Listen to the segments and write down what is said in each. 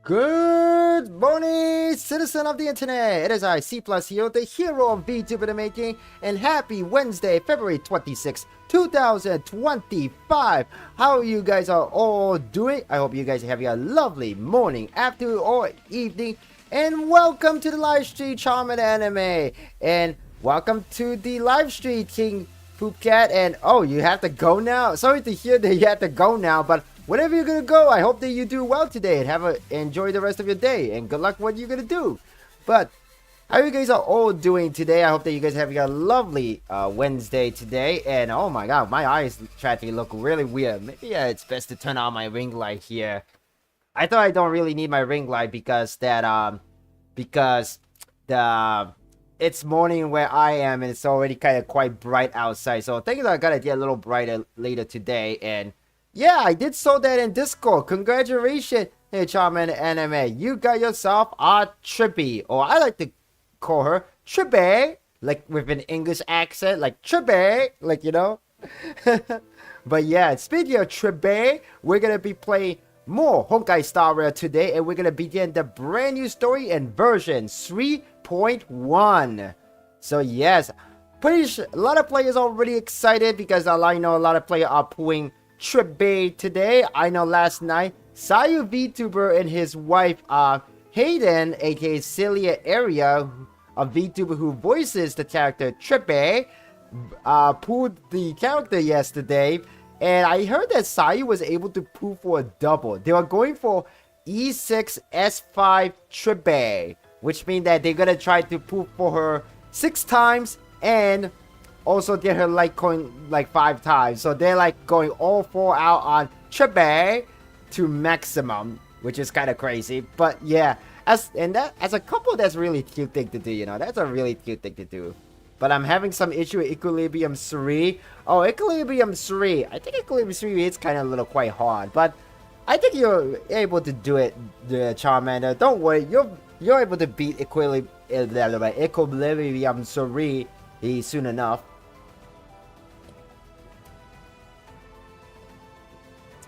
Good morning, citizen of the internet. It is I, C+Hero, the hero of Vtuber the making, and happy Wednesday, February 26, 2025. How you guys are all doing? I hope you guys are having a lovely morning, afternoon, or evening, and welcome to the live stream Charmed Anime, and welcome to the live stream King Poop Cat. And oh, you have to go now? Sorry to hear that you have to go now, but wherever you're gonna go, I hope that you do well today and enjoy the rest of your day, and good luck what you're gonna do. But how you guys are all doing today? I hope that you guys are having a lovely Wednesday today. And oh my god, my eyes try to look really weird. Maybe it's best to turn on my ring light here. I thought I don't really need my ring light because it's morning where I am and it's already kind of quite bright outside. So things are gonna get a little brighter later today. And yeah, I did saw that in Discord. Congratulations, hey Charmed Anime. You got yourself a Trippy, or I like to call her Trippy, like with an English accent, like Trippy, like you know. But yeah, speaking of Trippy, we're gonna be playing more Honkai Star Rail today, and we're gonna begin the brand new story in version 3.1. So yes, pretty sure a lot of players are already excited because I know a lot of players are pulling Trippy today. I know last night Sayu Vtuber and his wife Hayden, aka Celia Area, a Vtuber who voices the character Trippy, pulled the character yesterday. And I heard that Sayu was able to pull for a double. They were going for E6 S5 Trippy, which means that they're gonna try to pull for her 6 times and also get her like coin like 5 times. So they're like going all 4 out on Trippy to maximum, which is kind of crazy. But yeah, as a couple, that's really cute thing to do, you know. That's a really cute thing to do. But I'm having some issue with Equilibrium 3. Oh, Equilibrium 3. I think Equilibrium 3 is kind of a little quite hard, but I think you're able to do it, the Charmander. Don't worry, you're able to beat Equilibrium 3 soon enough.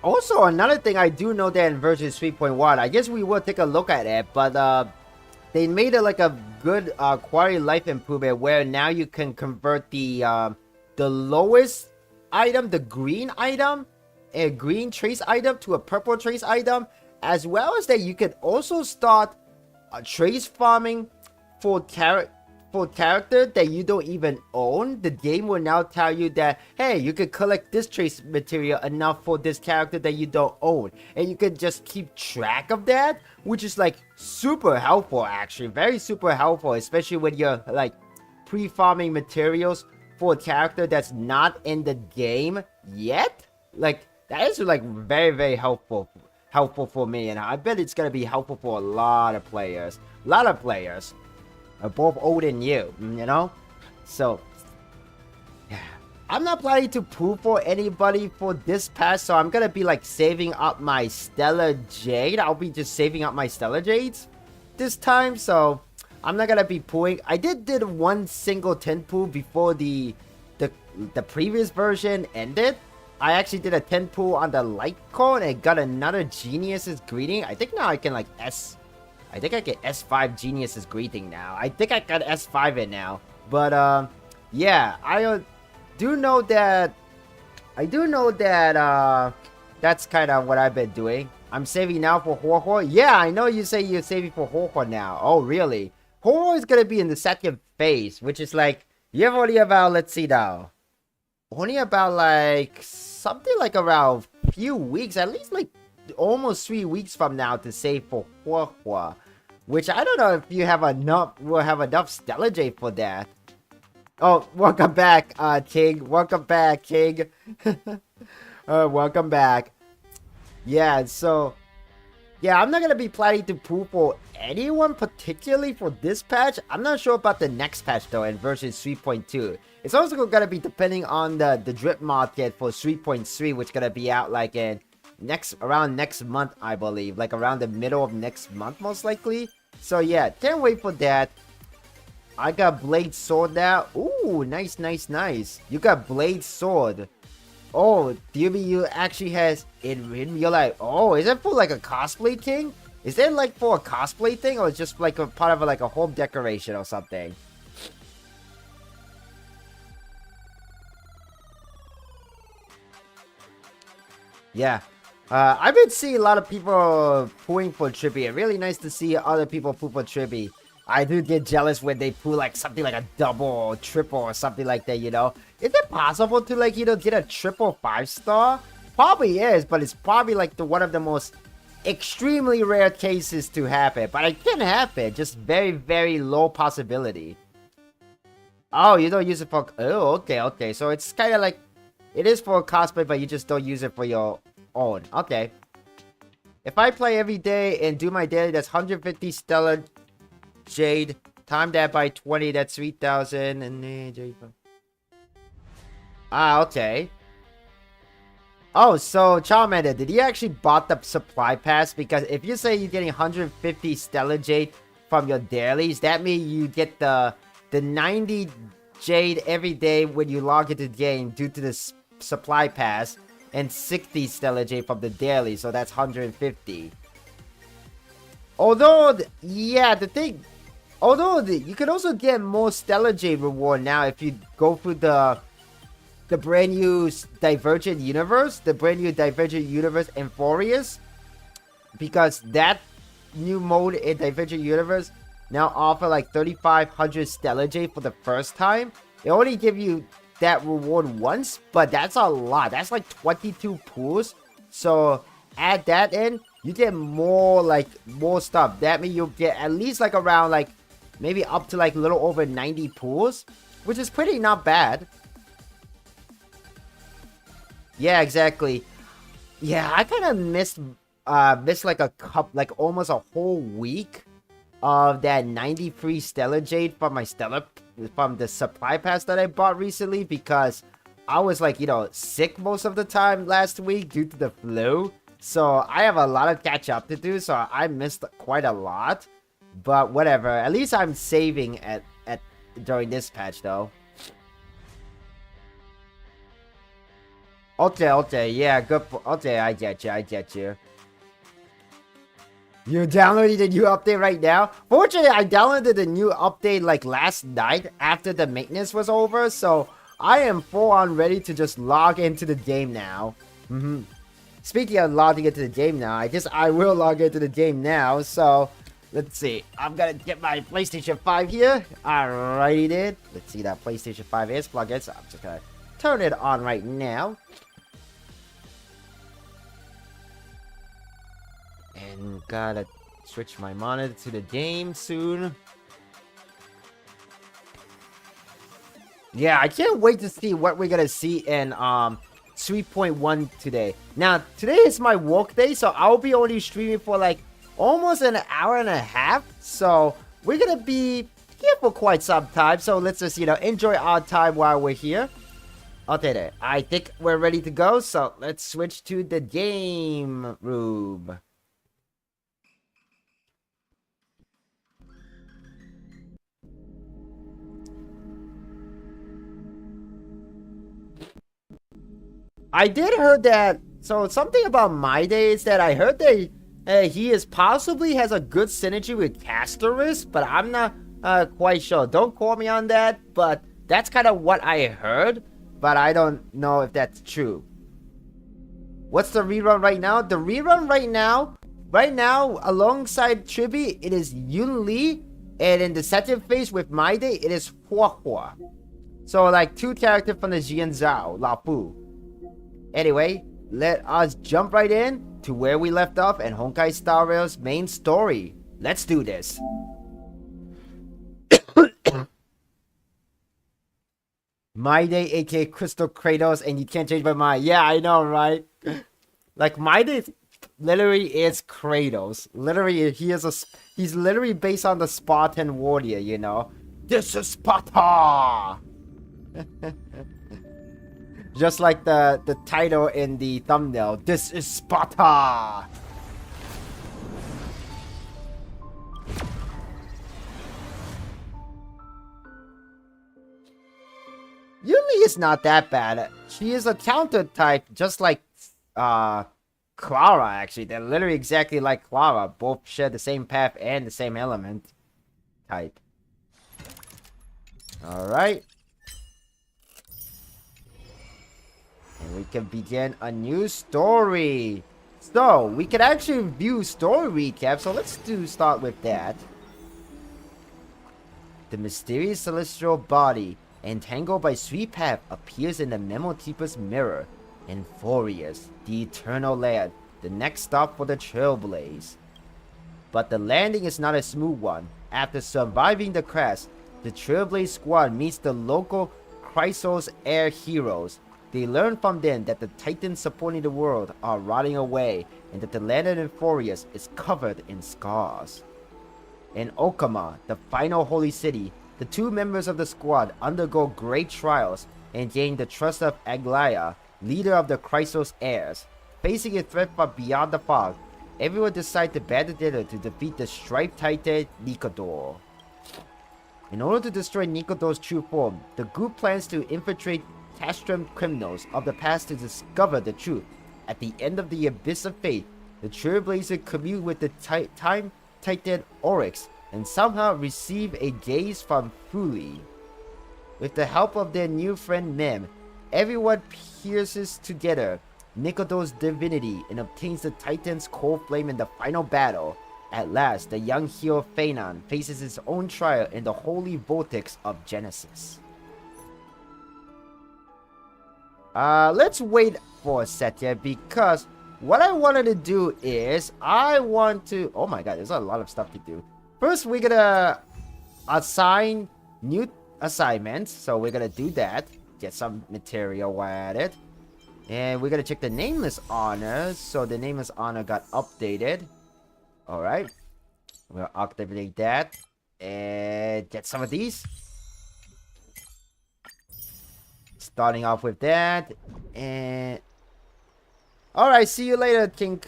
Also, another thing I do know that in version 3.1, I guess we will take a look at it, but they made it like a good quality of life improvement where now you can convert the lowest item, the green item, a green trace item to a purple trace item, as well as that you can also start trace farming for character that you don't even own. The game will now tell you that, hey, you can collect this trace material enough for this character that you don't own, and you can just keep track of that, which is like super helpful, actually very super helpful, especially when you're like pre-farming materials for a character that's not in the game yet. Like that is like very helpful for me, and I bet it's gonna be helpful for a lot of players, both old and new, you know. So yeah, I'm not planning to pull for anybody for this patch, so I'm gonna be like saving up my Stellar Jade. I'll be just saving up my Stellar Jades this time, so I'm not gonna be pulling. I did one single 10 pull before the previous version ended. I actually did a 10 pull on the light cone and got another Genius's Greeting. I think now I can like I think I get S5 Genius's Greeting now. I think I got S5 in now. But yeah, I do know that that's kind of what I've been doing. I'm saving now for Ho-Ho. Yeah, I know you say you're saving for Ho-Ho now. Oh, really? Ho-Ho is gonna be in the second phase, which is like you have only about, let's see now, only about like something like around few weeks, at least like almost 3 weeks from now to save for Huahua, which I don't know if you have enough Stellar Jade for that. Oh, welcome back, King. Welcome back, King. Welcome back. Yeah, so yeah, I'm not gonna be planning to pull for anyone particularly for this patch. I'm not sure about the next patch though, in version 3.2. It's also gonna be depending on the drip market for 3.3, which gonna be out like in around next month, I believe, like around the middle of next month most likely. So yeah, can't wait for that. I got Blade Sword now. Ooh, nice. You got Blade Sword. Oh, do you mean you actually has in real life? Oh, is it for like a cosplay king? Is it like for a cosplay thing, or just like a part of like a home decoration or something? Yeah. I've been seeing a lot of people pooing for Trippy. Really nice to see other people poo for Trippy. I do get jealous when they poo like something like a double or triple or something like that, you know? Is it possible to like, you know, get a triple 5-star? Probably is, but it's probably like one of the most extremely rare cases to happen. But it can happen, just very, very low possibility. Oh, you don't use it for... Oh, okay. So it's kind of like... It is for cosplay, but you just don't use it for your own. Okay. If I play every day and do my daily, that's 150 Stellar Jade. Time that by 20, that's 3,000. And okay. Oh, so Charmander, did you actually bought the supply pass? Because if you say you're getting 150 Stellar Jade from your dailies, that means you get the 90 Jade every day when you log into the game due to this supply pass, and 60 Stellar Jade from the daily, so that's 150. Although, yeah, the thing, you can also get more Stellar Jade reward now if you go through the brand new Divergent Universe, Amphorius, because that new mode in Divergent Universe now offer like 3,500 Stellar Jade for the first time. They only give you that reward once, but that's a lot. That's like 22 pools. So add that in, you get more stuff. That means you'll get at least like around like maybe up to like a little over 90 pools, which is pretty not bad. Yeah, exactly. Yeah, I kind of missed like almost a whole week of that 93 Stellar Jade from the supply pass that I bought recently, because I was like, you know, sick most of the time last week due to the flu. So I have a lot of catch up to do, so I missed quite a lot. But whatever, at least I'm saving at during this patch though. Okay, yeah, good. Okay, I get you. You're downloading the new update right now? Fortunately, I downloaded the new update like last night after the maintenance was over, so I am full on ready to just log into the game now. Speaking of logging into the game now, I will log into the game now, so let's see. I'm gonna get my PlayStation 5 here. Alrighty then. Let's see that PlayStation 5 is plugged in, so I'm just gonna turn it on right now. And gotta switch my monitor to the game soon. Yeah, I can't wait to see what we're gonna see in 3.1 today. Now, today is my work day, so I'll be only streaming for like almost an hour and a half. So we're gonna be here for quite some time. So let's just, you know, enjoy our time while we're here. Okay, there. I think we're ready to go. So let's switch to the game room. I did heard that, so something about My Day is that I heard that he possibly has a good synergy with Castoris, but I'm not quite sure. Don't quote me on that, but that's kind of what I heard, but I don't know if that's true. What's the rerun right now? The rerun right now, alongside Chibi, it is Yun Li, and in the second phase with My Day, it is Hua Hua. So like two characters from the Jian Zhao, La Fu. Anyway, let us jump right in to where we left off in Honkai Star Rail's main story. Let's do this. My Day, aka Crystal Kratos, and you can't change my mind. Yeah, I know, right? Like, My Day literally is Kratos. Literally, he's literally based on the Spartan warrior, you know? This is Sparta! Just like the title in the thumbnail. This is Sparta! Yumi is not that bad. She is a counter type, just like Clara, actually. They're literally exactly like Clara. Both share the same path and the same element type. Alright. And we can begin a new story. So, we can actually view story recap. So, let's start with that. The mysterious celestial body, entangled by sweet path, appears in the Memotipa's mirror. And Furious, the eternal land, the next stop for the Trailblaze. But the landing is not a smooth one. After surviving the crash, the Trailblaze squad meets the local Chrysos Air heroes. They learn from them that the titans supporting the world are rotting away and that the land of Furious is covered in scars. In Okama, the final holy city, the two members of the squad undergo great trials and gain the trust of Aglaya, leader of the Chrysos heirs. Facing a threat from beyond the fog, everyone decides to band together to defeat the Striped Titan Nikodor. In order to destroy Nikodor's true form, the group plans to infiltrate castrum criminals of the past to discover the truth. At the end of the Abyss of Fate, the Trailblazer commune with the Time Titan Oryx and somehow receive a gaze from Fuli. With the help of their new friend Mem, everyone pierces together Nikodor's divinity and obtains the Titan's cold flame in the final battle. At last, the young hero Phanon faces his own trial in the holy vortex of Genesis. Let's wait for a second because what I wanted to do is I want to... Oh my god, there's a lot of stuff to do. First, we're gonna assign new assignments. So we're gonna do that. Get some material added. And we're gonna check the nameless honor. So the nameless honor got updated. Alright. We'll activate that. And get some of these. Starting off with that. And... Alright, see you later, King.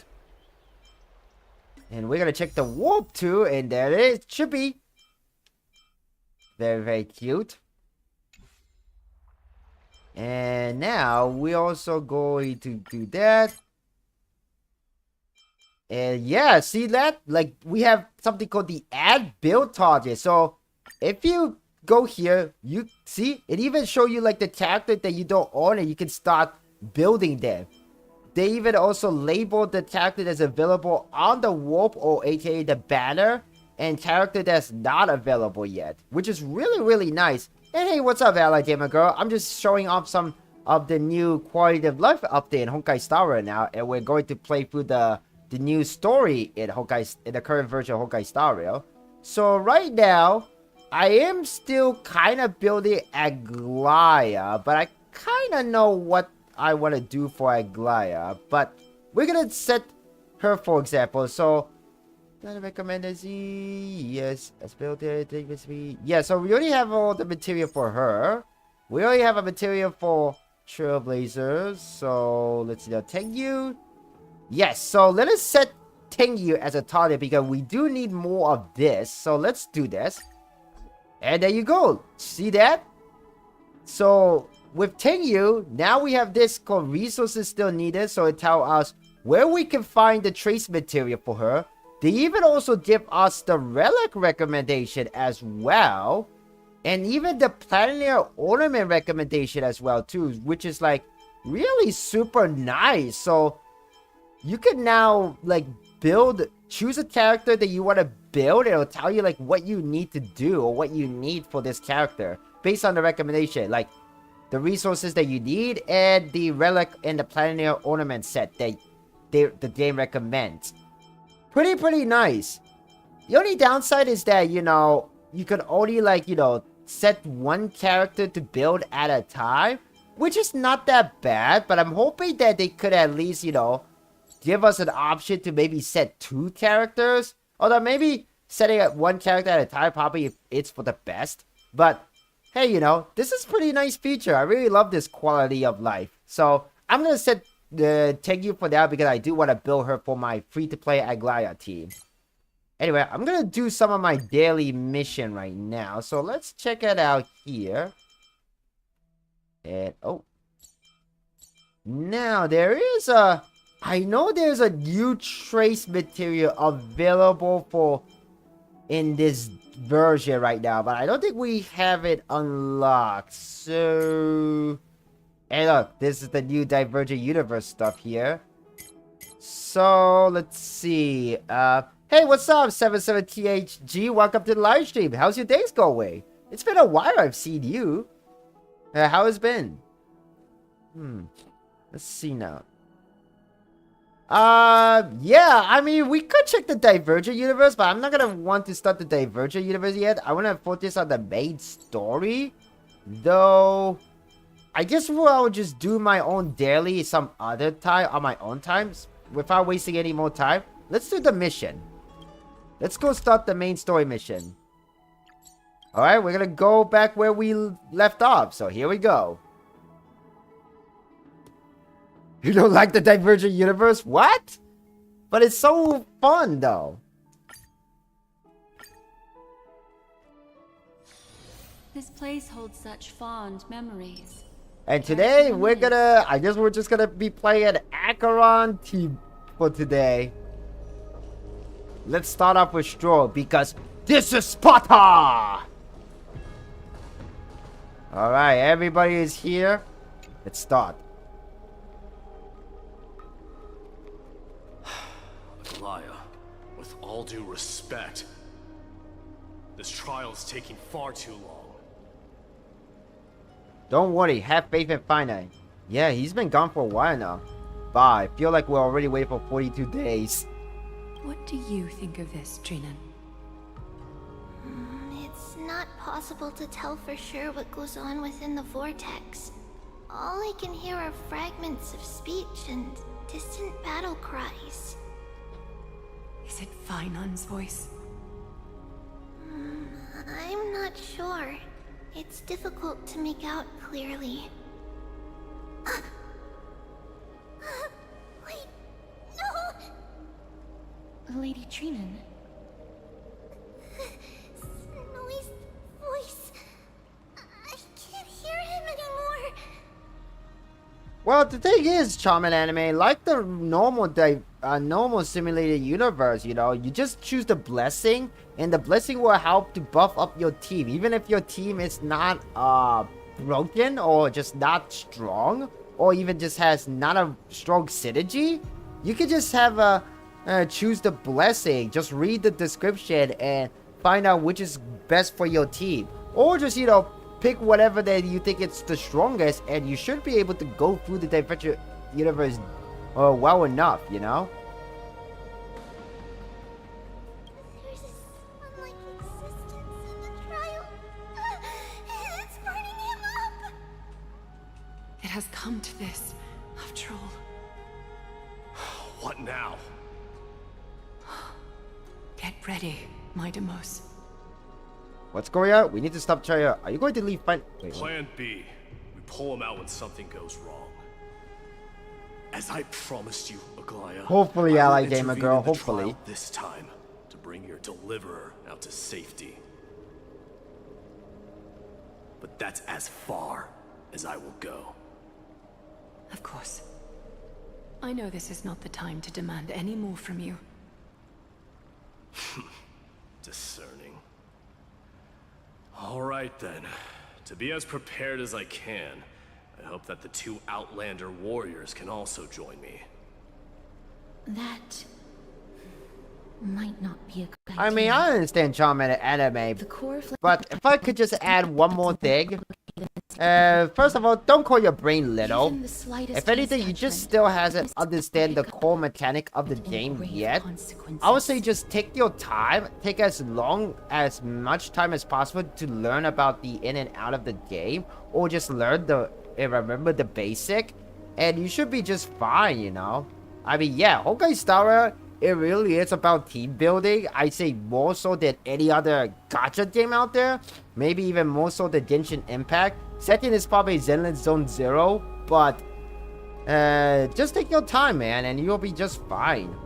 And we're gonna check the warp too. And there it should be. Very, very cute. And now we're also going to do that. And yeah, see that? Like we have something called the add build target. So if you go here, you see it even show you like the character that you don't own and you can start building them. They even also labeled the character that's available on the warp or aka the banner and character that's not available yet, which is really, really nice. And hey, what's up, Ally Gamer Girl? I'm just showing off some of the new quality of life update in Honkai Star Rail now, and we're going to play through the new story in the current version of Honkai Star Rail. So right now, I am still kind of building Aglaya, but I kind of know what I want to do for Aglaya. But we're gonna set her, for example. So I recommend this. Yes, as built it. Yeah, so we already have all the material for her. We already have a material for Trailblazers. So let's see, Tengu. Yes, so let us set Tengu as a target because we do need more of this. So let's do this. And there you go. See that? So with Tengu, now we have this called resources still needed. So it tells us where we can find the trace material for her. They even also give us the relic recommendation as well. And even the planetary ornament recommendation as well too. Which is like really super nice. So you can now like choose a character that you want to build. It'll tell you like what you need to do or what you need for this character. Based on the recommendation. Like the resources that you need and the relic and the planetary ornament set that the game recommends. Pretty nice. The only downside is that, you know, you can only like, you know, set one character to build at a time, which is not that bad, but I'm hoping that they could at least, you know, give us an option to maybe set two characters, although maybe setting up one character at a time probably it's for the best. But hey, you know, this is a pretty nice feature. I really love this quality of life. So I'm gonna set the Tengu for now because I do want to build her for my free-to-play Aglaya team. Anyway, I'm gonna do some of my daily mission right now. So let's check it out here. And oh, now there is a I know there's a new trace material available for in this version right now, but I don't think we have it unlocked. So, hey, look, this is the new Divergent Universe stuff here. So let's see. Hey, what's up, 77THG? Welcome to the live stream. How's your days going? It's been a while I've seen you. How has it been? Let's see now. Yeah, I mean, we could check the Divergent universe, but I'm not gonna want to start the Divergent universe yet. I wanna focus on the main story. Though, I guess I would just do my own daily some other time on my own times without wasting any more time. Let's do the mission. Let's go start the main story mission. Alright, we're gonna go back where we left off. So here we go. You don't like the Divergent universe? What? But it's so fun though. This place holds such fond memories. And today we're gonna, I guess we're just gonna be playing Acheron team for today. Let's start off with Stroll because this is Sparta! Alright, everybody is here. Let's start. Alaya, with all due respect, this trial is taking far too long. Don't worry, have faith in Finite. Yeah, he's been gone for a while now. But I feel like we're already waiting for 42 days. What do you think of this, Trinan? It's not possible to tell for sure what goes on within the vortex. All I can hear are fragments of speech and distant battle cries. Is it Finon's voice? I'm not sure. It's difficult to make out clearly. Wait, no! Lady Trinan? Snowy's voice. I can't hear him anymore. Well, the thing is, Charmin Anime, like the normal simulated universe, you know, you just choose the blessing, and the blessing will help to buff up your team. Even if your team is not broken or just not strong, or even just has not a strong synergy, you can just have a choose the blessing. Just read the description and find out which is best for your team, or just, you know, pick whatever that you think it's the strongest, and you should be able to go through the Divergent universe well enough, you know. There's this unlikely existence in the trial. It's burning him up. It has come to this, after all. What now? Get ready, my Demos. What's going on? We need to stop trying. Are you going to leave? Wait. Plan B. We pull him out when something goes wrong. As I promised you, Aglaya. Hopefully, I will Ally Gamer intervene Girl. in the Hopefully. trial this time to bring your deliverer out to safety. But that's as far as I will go. Of course. I know this is not the time to demand any more from you. Discerning. Alright then. To be as prepared as I can, I hope that the two Outlander warriors can also join me. That might not be a good I mean, I understand Charmin Anime, The core of but if I could just add one more thing. First of all, don't call your brain little. even the slightest If anything, you just misjudgment still hasn't is understand the break core mechanic of the in game grave yet. consequences. I would say just take your time, take as much time as possible to learn about the in and out of the game, or just learn and remember the basic, and you should be just fine, you know. I mean, yeah, Honkai Star Rail, it really is about team building. I say more so than any other gacha game out there, maybe even more so than Genshin Impact. Second is probably Zenless Zone Zero, but just take your time, man, and you'll be just fine.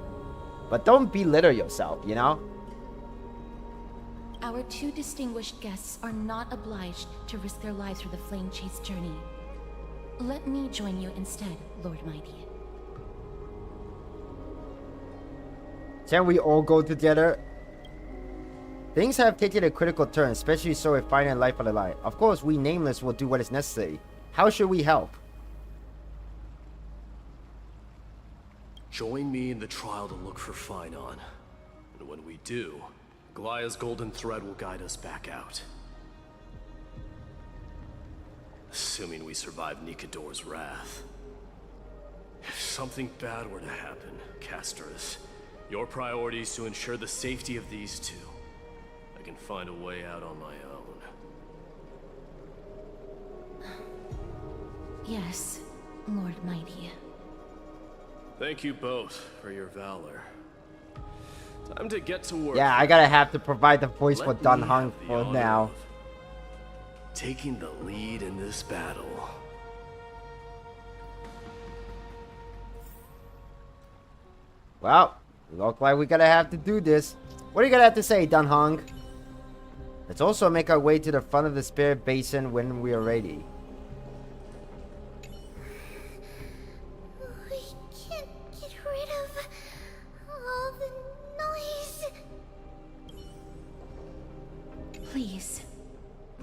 But don't belittle yourself, you know? Our two distinguished guests are not obliged to risk their lives for the flame chase journey. Let me join you instead, Lord Mighty. Can we all go together? Things have taken a critical turn, especially so if finding life on the line. Of course, we Nameless will do what is necessary. How should we help? Join me in the trial to look for Phainon. And when we do, Goliath's golden thread will guide us back out. Assuming we survive Nikador's wrath. If something bad were to happen, Casterus, your priority is to ensure the safety of these two. I can find a way out on my own. Yes, Lord Mighty. Thank you both for your valor. Time to get to work. Yeah, I gotta have to provide the voice for Dun Hong the for honor now. of taking the lead in this battle. Well, look like we're gonna have to do this. What are you gonna have to say, Dun Hong? Let's also make our way to the front of the Spirit Basin when we are ready. We can't get rid of all the noise. Please,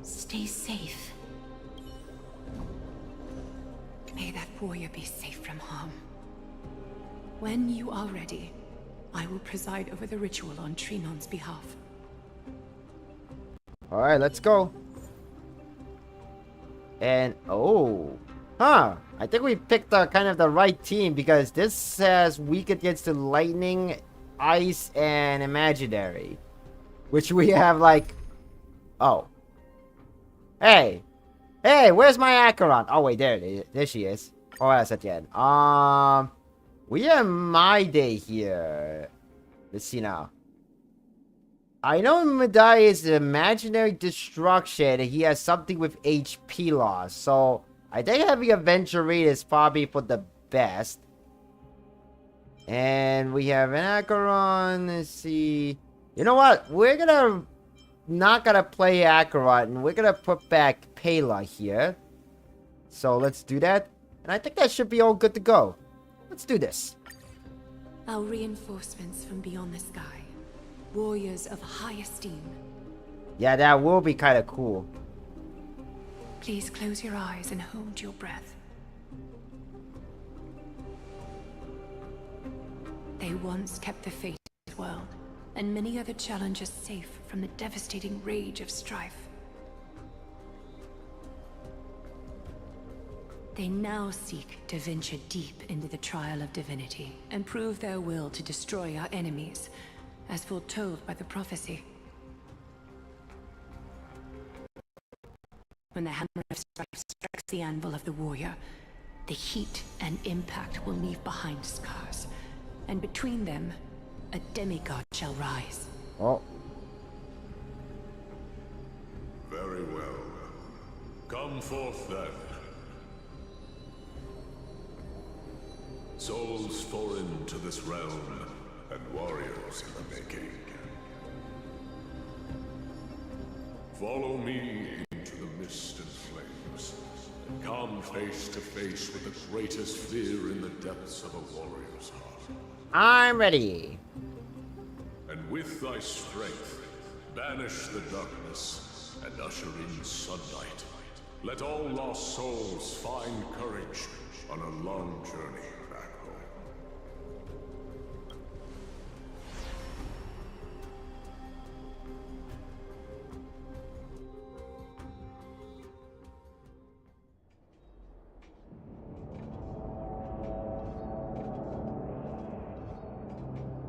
stay safe. May that warrior be safe from harm. When you are ready, I will preside over the ritual on Trinon's behalf. Alright, let's go. And, oh. Huh. I think we picked kind of the right team because this says weak against the lightning, ice, and imaginary. Which we have like... Oh. Hey. Hey, where's my Acheron? Oh, wait, there it is. There she is. Oh, that's at the end. We have my day here. Let's see now. I know Madai is imaginary destruction, and he has something with HP loss. So, I think having Adventure Rate is probably for the best. And we have an Acheron. Let's see. You know what? We're not gonna play Acheron, and we're gonna put back Pela here. So, let's do that. And I think that should be all good to go. Let's do this. Our reinforcements from beyond the sky. Warriors of high esteem. Yeah, that will be kind of cool. Please close your eyes and hold your breath. They once kept the fate of this world, and many other challengers safe from the devastating rage of strife. They now seek to venture deep into the trial of divinity and prove their will to destroy our enemies, as foretold by the prophecy. When the hammer of strife strikes the anvil of the warrior, the heat and impact will leave behind scars, and between them, a demigod shall rise. Oh. Very well. Come forth then. Souls foreign to this realm, and warriors in the making. Follow me into the mist and flames. Come face to face with the greatest fear in the depths of a warrior's heart. I'm ready. And with thy strength, banish the darkness and usher in sunlight. Let all lost souls find courage on a long journey back home.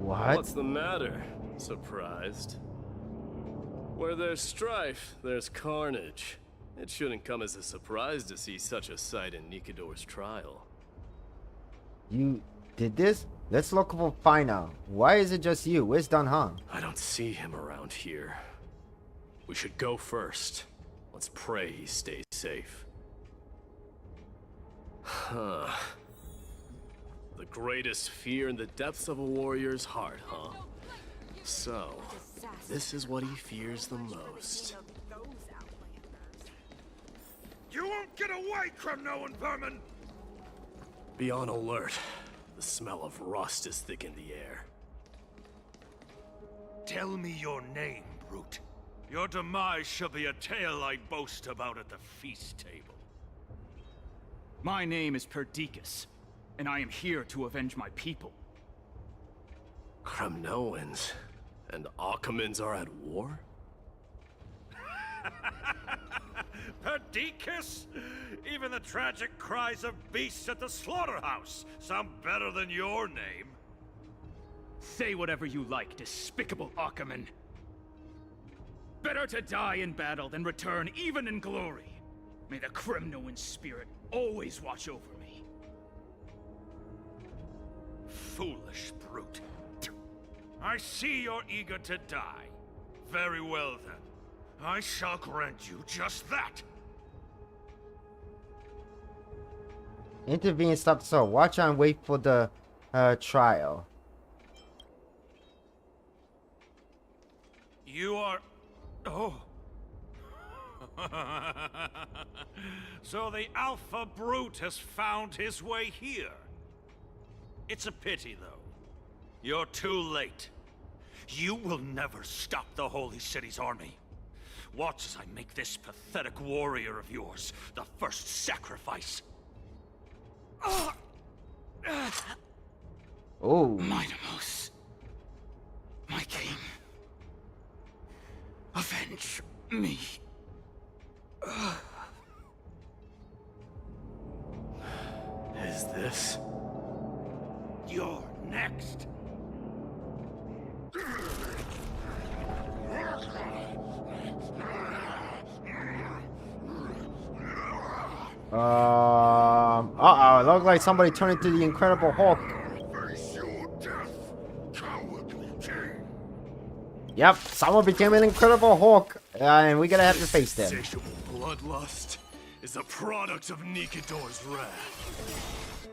What? What's the matter? Surprised? Where there's strife, there's carnage. It shouldn't come as a surprise to see such a sight in Nikador's trial. You did this? Let's look for Phainon. Why is it just you? Where's Dun Hong? I don't see him around here. We should go first. Let's pray he stays safe. Huh. The greatest fear in the depths of a warrior's heart, huh? So, this is what he fears the most. You won't get away, crumb-knowing vermin! Be on alert. The smell of rust is thick in the air. Tell me your name, brute. Your demise shall be a tale I boast about at the feast table. My name is Perdiccas, and I am here to avenge my people. Kremnoans and Akamans are at war? Perdiccas? Even the tragic cries of beasts at the slaughterhouse sound better than your name. Say whatever you like, despicable Akaman. Better to die in battle than return even in glory. May the Kremnoan spirit always watch over me. Foolish brute. I see you're eager to die. Very well then. I shall grant you just that. Intervene, stop, so watch and wait for the trial. You are... Oh. So the Alpha Brute has found his way here. It's a pity, though. You're too late. You will never stop the Holy City's army. Watch as I make this pathetic warrior of yours the first sacrifice. Oh. Mightimos, my king, avenge me. Is this? You're next. Uh-oh, it looked like somebody turned into the Incredible Hulk. Face your death, cowardly king. Yep, someone became an Incredible Hulk, and we're gonna have to face them. Insatiable bloodlust is a product of Nikador's wrath.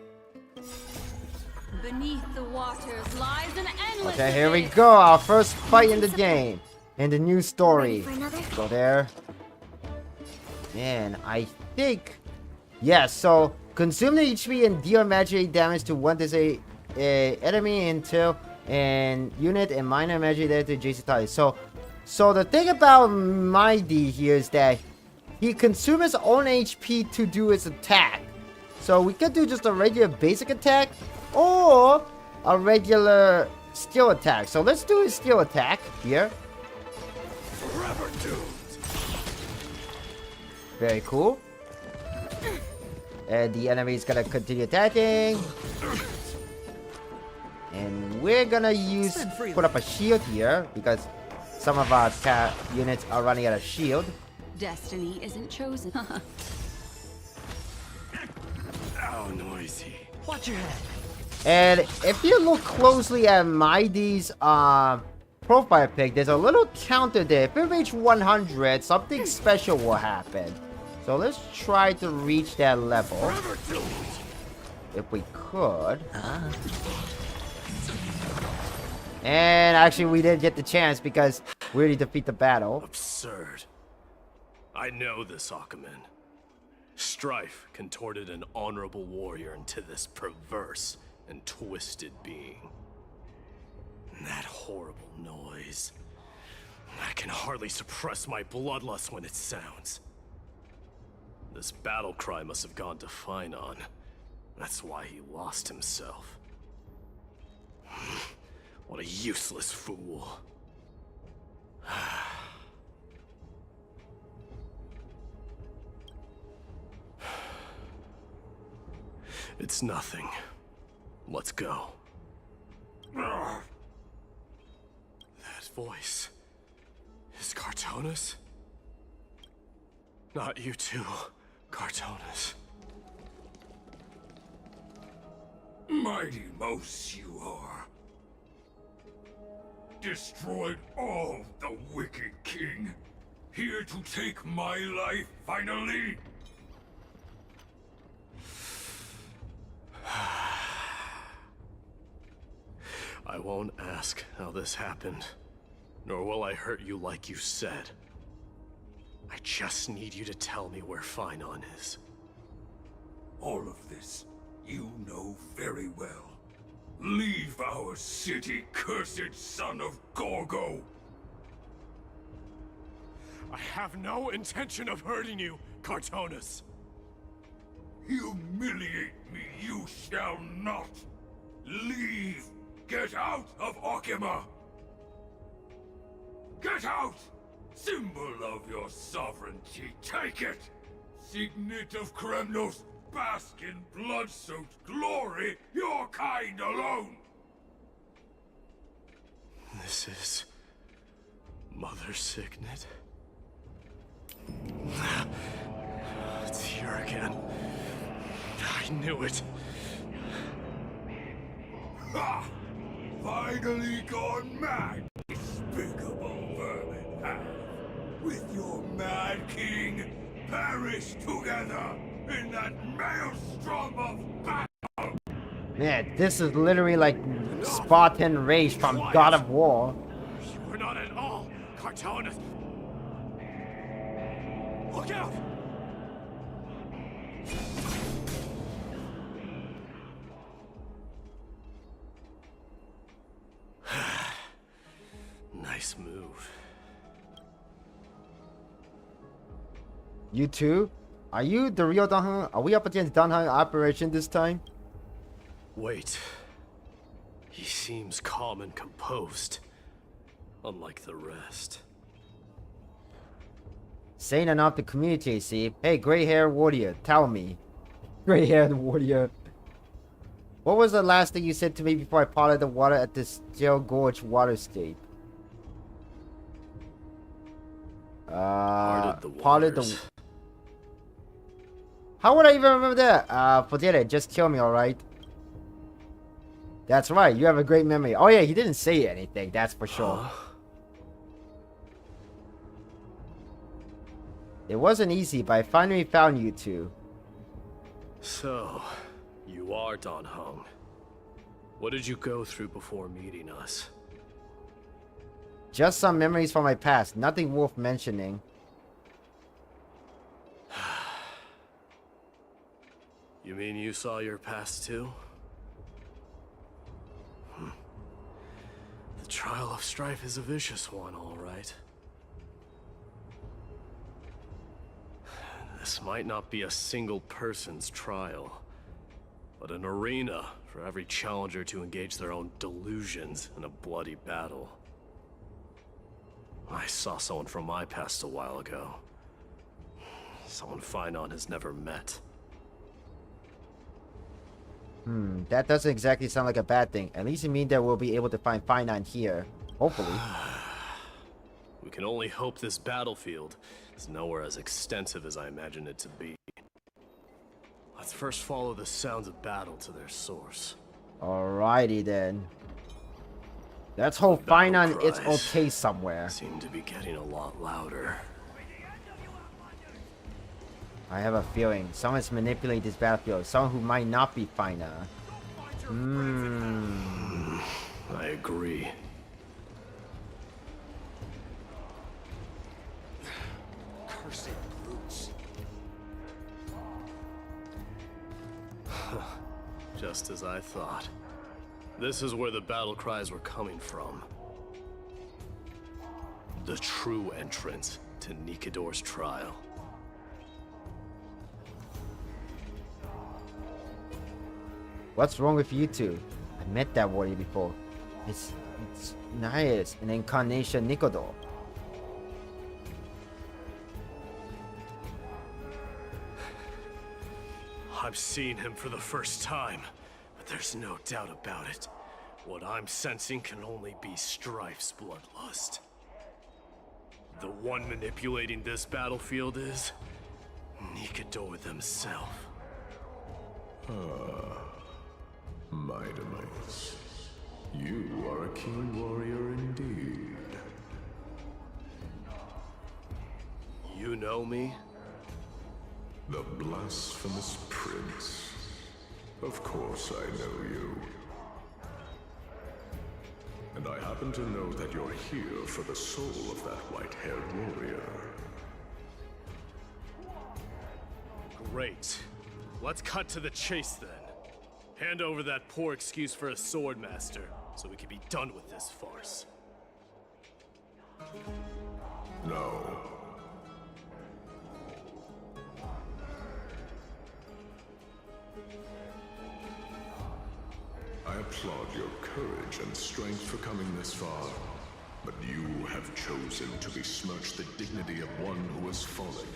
Beneath the waters lies an endless Okay, here we abyss. go, our first fight in the game. In the new story. Ready for another? Go there. Man, I think... Yes, so consume the HP and deal imaginary damage to one enemy into an unit and minor imaginary damage to adjacent targets. So the thing about Mighty here is that he consumes his own HP to do his attack. So we could do just a regular basic attack or a regular skill attack. So let's do his skill attack here. Forever doomed. Very cool. And the enemy is gonna continue attacking. And we're gonna put up a shield here because some of our units are running out of shield. Destiny isn't chosen. How noisy. Watch your head. And if you look closely at Mighty's profile pic, there's a little counter there. If we reach 100, something special will happen. So let's try to reach that level. Forever doomed. If we could. And actually, we didn't get the chance because we already defeat the battle. Absurd. I know this Akaman. Strife contorted an honorable warrior into this perverse and twisted being. And that horrible noise. I can hardly suppress my bloodlust when it sounds. This battle cry must have gone to Finon. That's why he lost himself. What a useless fool. It's nothing. Let's go. That voice is Cartonis? Not you too, Cartonis. Mighty Mos you are. Destroyed all the wicked king. Here to take my life finally. I won't ask how this happened, nor will I hurt you like you said. I just need you to tell me where Finon is. All of this you know very well. Leave our city, cursed son of Gorgo! I have no intention of hurting you, Cartonus. Humiliate me you shall not! Leave! Get out of Okima! Get out! Symbol of your sovereignty, take it! Signet of Kremnos, bask in blood-soaked glory, your kind alone! This is... Mother Signet? It's here again. I knew it. Ha! Finally gone mad, despicable vermin have! With your mad king, perish together in that maelstrom of battle! Man, this is literally like Spartan Rage from God of War. You were not at all, Cartonus. Look out! Nice move. You too? Are you the real Danheng? Are we up against Danheng operation this time? Wait. He seems calm and composed, unlike the rest. Saying enough to communicate, see? Hey, gray-haired warrior, tell me. Gray-haired warrior. What was the last thing you said to me before I parted the water at this Still Gorge waterscape? Parted the waters. How would I even remember that? Forget it. Just kill me, alright? That's right. You have a great memory. Oh, yeah. He didn't say anything. That's for sure. It wasn't easy, but I finally found you two. So, you are Danheng. What did you go through before meeting us? Just some memories from my past. Nothing worth mentioning. You mean you saw your past too? The trial of strife is a vicious one, all right. This might not be a single person's trial, but an arena for every challenger to engage their own delusions in a bloody battle. I saw someone from my past a while ago. Someone Finon has never met. That doesn't exactly sound like a bad thing. At least it means that we'll be able to find Finon here. Hopefully. We can only hope this battlefield is nowhere as extensive as I imagine it to be. Let's first follow the sounds of battle to their source. Alrighty then. Let's hope Finon is okay somewhere. Seem to be getting a lot louder. I have a feeling someone's manipulating this battlefield. Someone who might not be Finon. I agree. Cursed brutes. Just as I thought. This is where the battle cries were coming from. The true entrance to Nikador's trial. What's wrong with you two? I met that warrior before. It's nice, an incarnation Nikador. I'm seeing him for the first time, but there's no doubt about it. What I'm sensing can only be Strife's bloodlust. The one manipulating this battlefield is Nikador themselves. My demise. You are a keen warrior indeed. You know me? The blasphemous prince. Of course I know you. And I happen to know that you're here for the soul of that white-haired warrior. Great. Let's cut to the chase then. Hand over that poor excuse for a sword master, so we can be done with this farce. No. I applaud your courage and strength for coming this far, but you have chosen to besmirch the dignity of one who has fallen,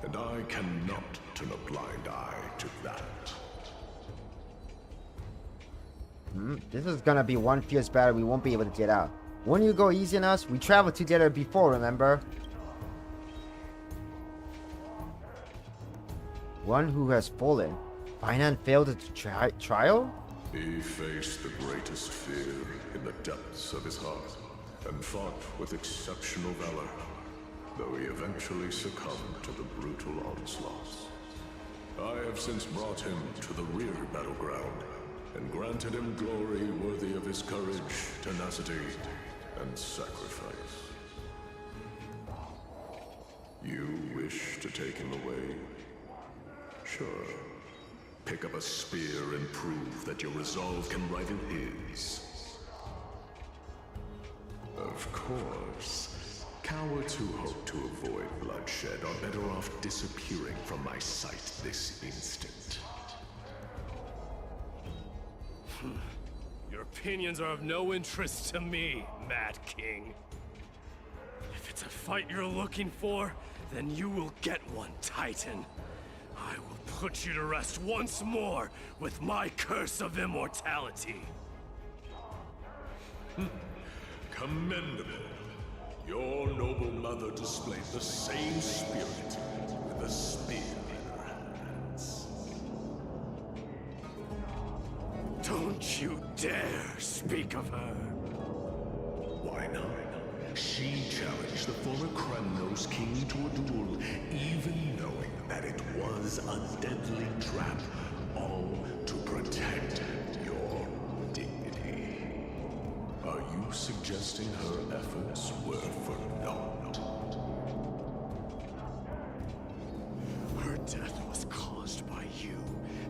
and I cannot turn a blind eye to that. This is gonna be one fierce battle we won't be able to get out. When you go easy on us, we traveled together before, remember? One who has fallen. Finan failed the trial? He faced the greatest fear in the depths of his heart, and fought with exceptional valor, though he eventually succumbed to the brutal onslaughts. I have since brought him to the rear battleground, and granted him glory worthy of his courage, tenacity, and sacrifice. You wish to take him away? Sure. Pick up a spear and prove that your resolve can rival his. Of course. Cowards who hope to avoid bloodshed are better off disappearing from my sight this instant. Your opinions are of no interest to me, Mad King. If it's a fight you're looking for, then you will get one, Titan. I will put you to rest once more with my curse of immortality. Commendable. Your noble mother displayed the same spirit with a spear in her hands. Don't you dare speak of her. Why not? She challenged the former Kremnos king to a duel, even knowing that it was a deadly trap, all to protect your dignity. Are you suggesting her efforts were for naught? Her death was caused by you,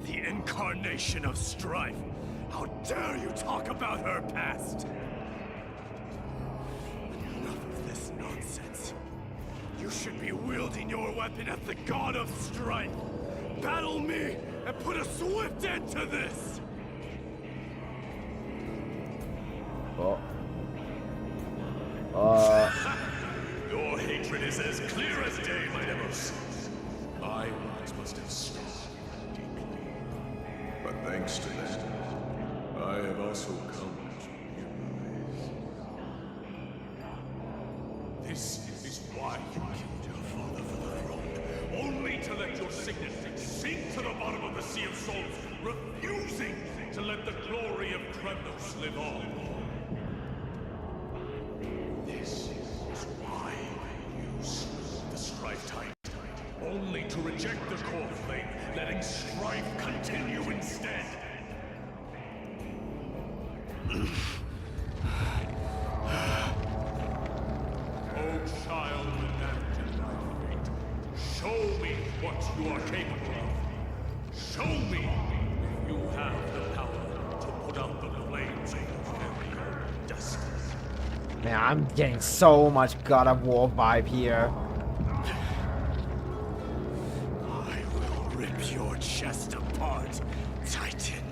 the incarnation of strife. How dare you talk about her past? Enough of this nonsense. You should be wielding your weapon at the god of strife. Battle me and put a swift end to this! Your hatred is as clear as day, my Demos. My words must have stung deeply. But thanks to that, I have also come to realize. This is why you killed your father for the throne, only to let your signet sink to the bottom of the Sea of Souls, refusing to let the glory of Kremnos live on. This is why you slew the Strife Titan, only to reject the core flame, letting strife continue instead. Oh, child, enacted thy fate. Show me what you are capable of. Show me if you have the power to put out the flames of your very own destiny. Man, I'm getting so much God of War vibe here. I will rip your chest apart, Titan.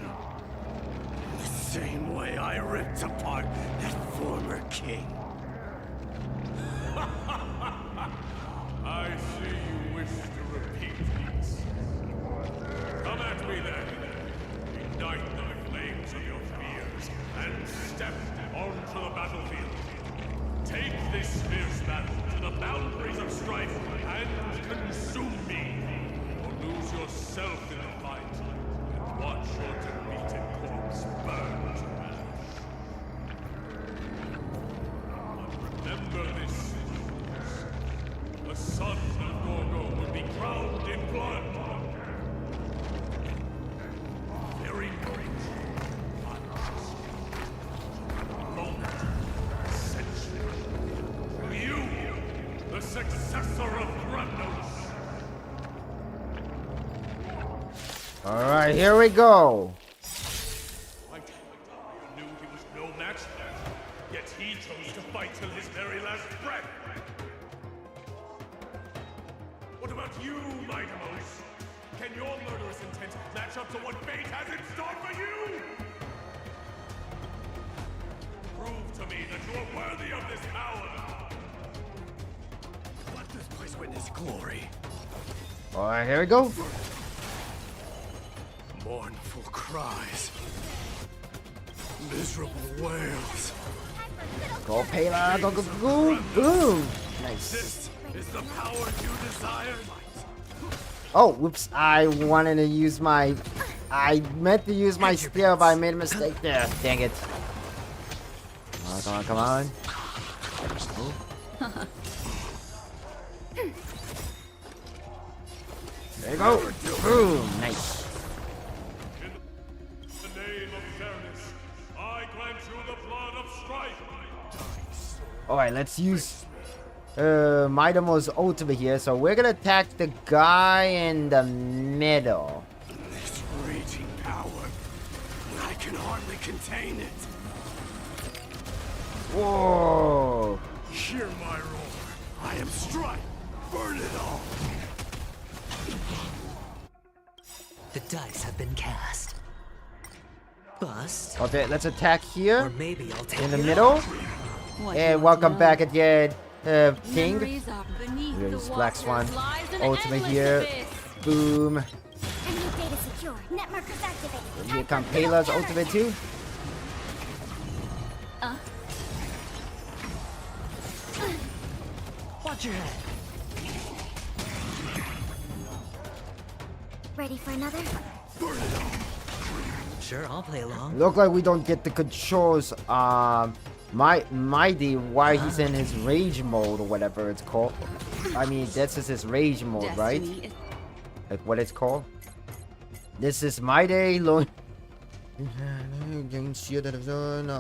The same way I ripped apart that former king. I see you wish to repeat these. Come at me then. Ignite the flames of your fears and step onto the battlefield. Take this fierce battle to the boundaries of strife and consume me. Or lose yourself in the fight and watch your defeated corpse burn to ash. But remember this. The son of Gorgo will be crowned in blood. Very great. Unjust. Moment. Century. You, the successor of Kremnos. Alright, here we go. Yet he chose to fight till his very last breath. What about you, Mightimos? Can your murderous intent match up to what fate has in store for you? Prove to me that you are worthy of this power. Let this place witness glory. Alright, here we go. Mournful cries. Miserable wails. Go, Pela. Go, go, go. Boom. Nice. This is the power you desired. Oh, whoops. I wanted to use my... I meant to use my spear, but I made a mistake there. Dang it. Come on, come on, come on. There you go. Boom. Nice. In the name of fairness, I grant you the blood of strife. Alright, let's use Mightymo's ultimate here. So we're gonna attack the guy in the middle. This raging power. I can hardly contain it. Whoa. Hear my roar. I am strife. Burn it all. The dice have been cast. Bust. Okay, let's attack Or here maybe I'll take in the it middle. What And you welcome know. back again, King. Memories are beneath We're gonna the use Black Swan waters lies an ultimate endless here. abyss. Boom. Enemy data secure. Net markers activated. Here comes Pela's ultimate too. Watch your head. Ready for another? Sure, I'll play along. Look like we don't get the controls. Mighty, why he's in his rage mode or whatever it's called. I mean, this is his rage mode, right? Destiny is Like what it's called. This is Mighty. No,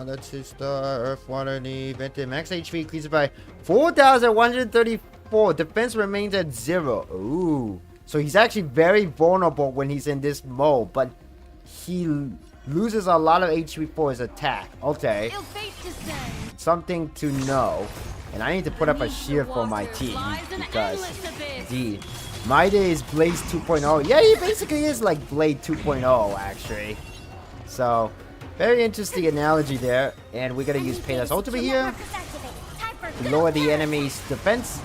that's his star. Earth, water, invented. Max HP increases by 4,134. Defense remains at 0. Ooh. So he's actually very vulnerable when he's in this mode, but he loses a lot of HP for his attack. Okay. ill fate descends. Something to know. And I need to put up a Beneath the shield for my waters team lies an because endless abyss. D. My day is Blaze 2.0. Yeah, he basically is like Blade 2.0 actually. So, very interesting analogy there. And we're gonna use Payla's ultimate here to lower the enemy's defense.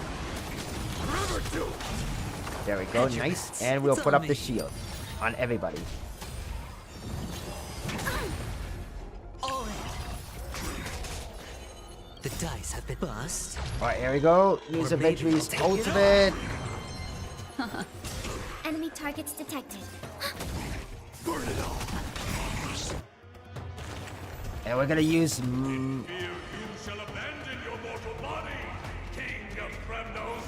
There we go, nice. And we'll put up the shield on everybody. All in. The dice have been bust. Alright, here we go. Use Or maybe Aventry's we'll take it ultimate. Enemy targets detected. Burn it all. And we're gonna use Here you shall abandon your mortal body, King of Kremnos.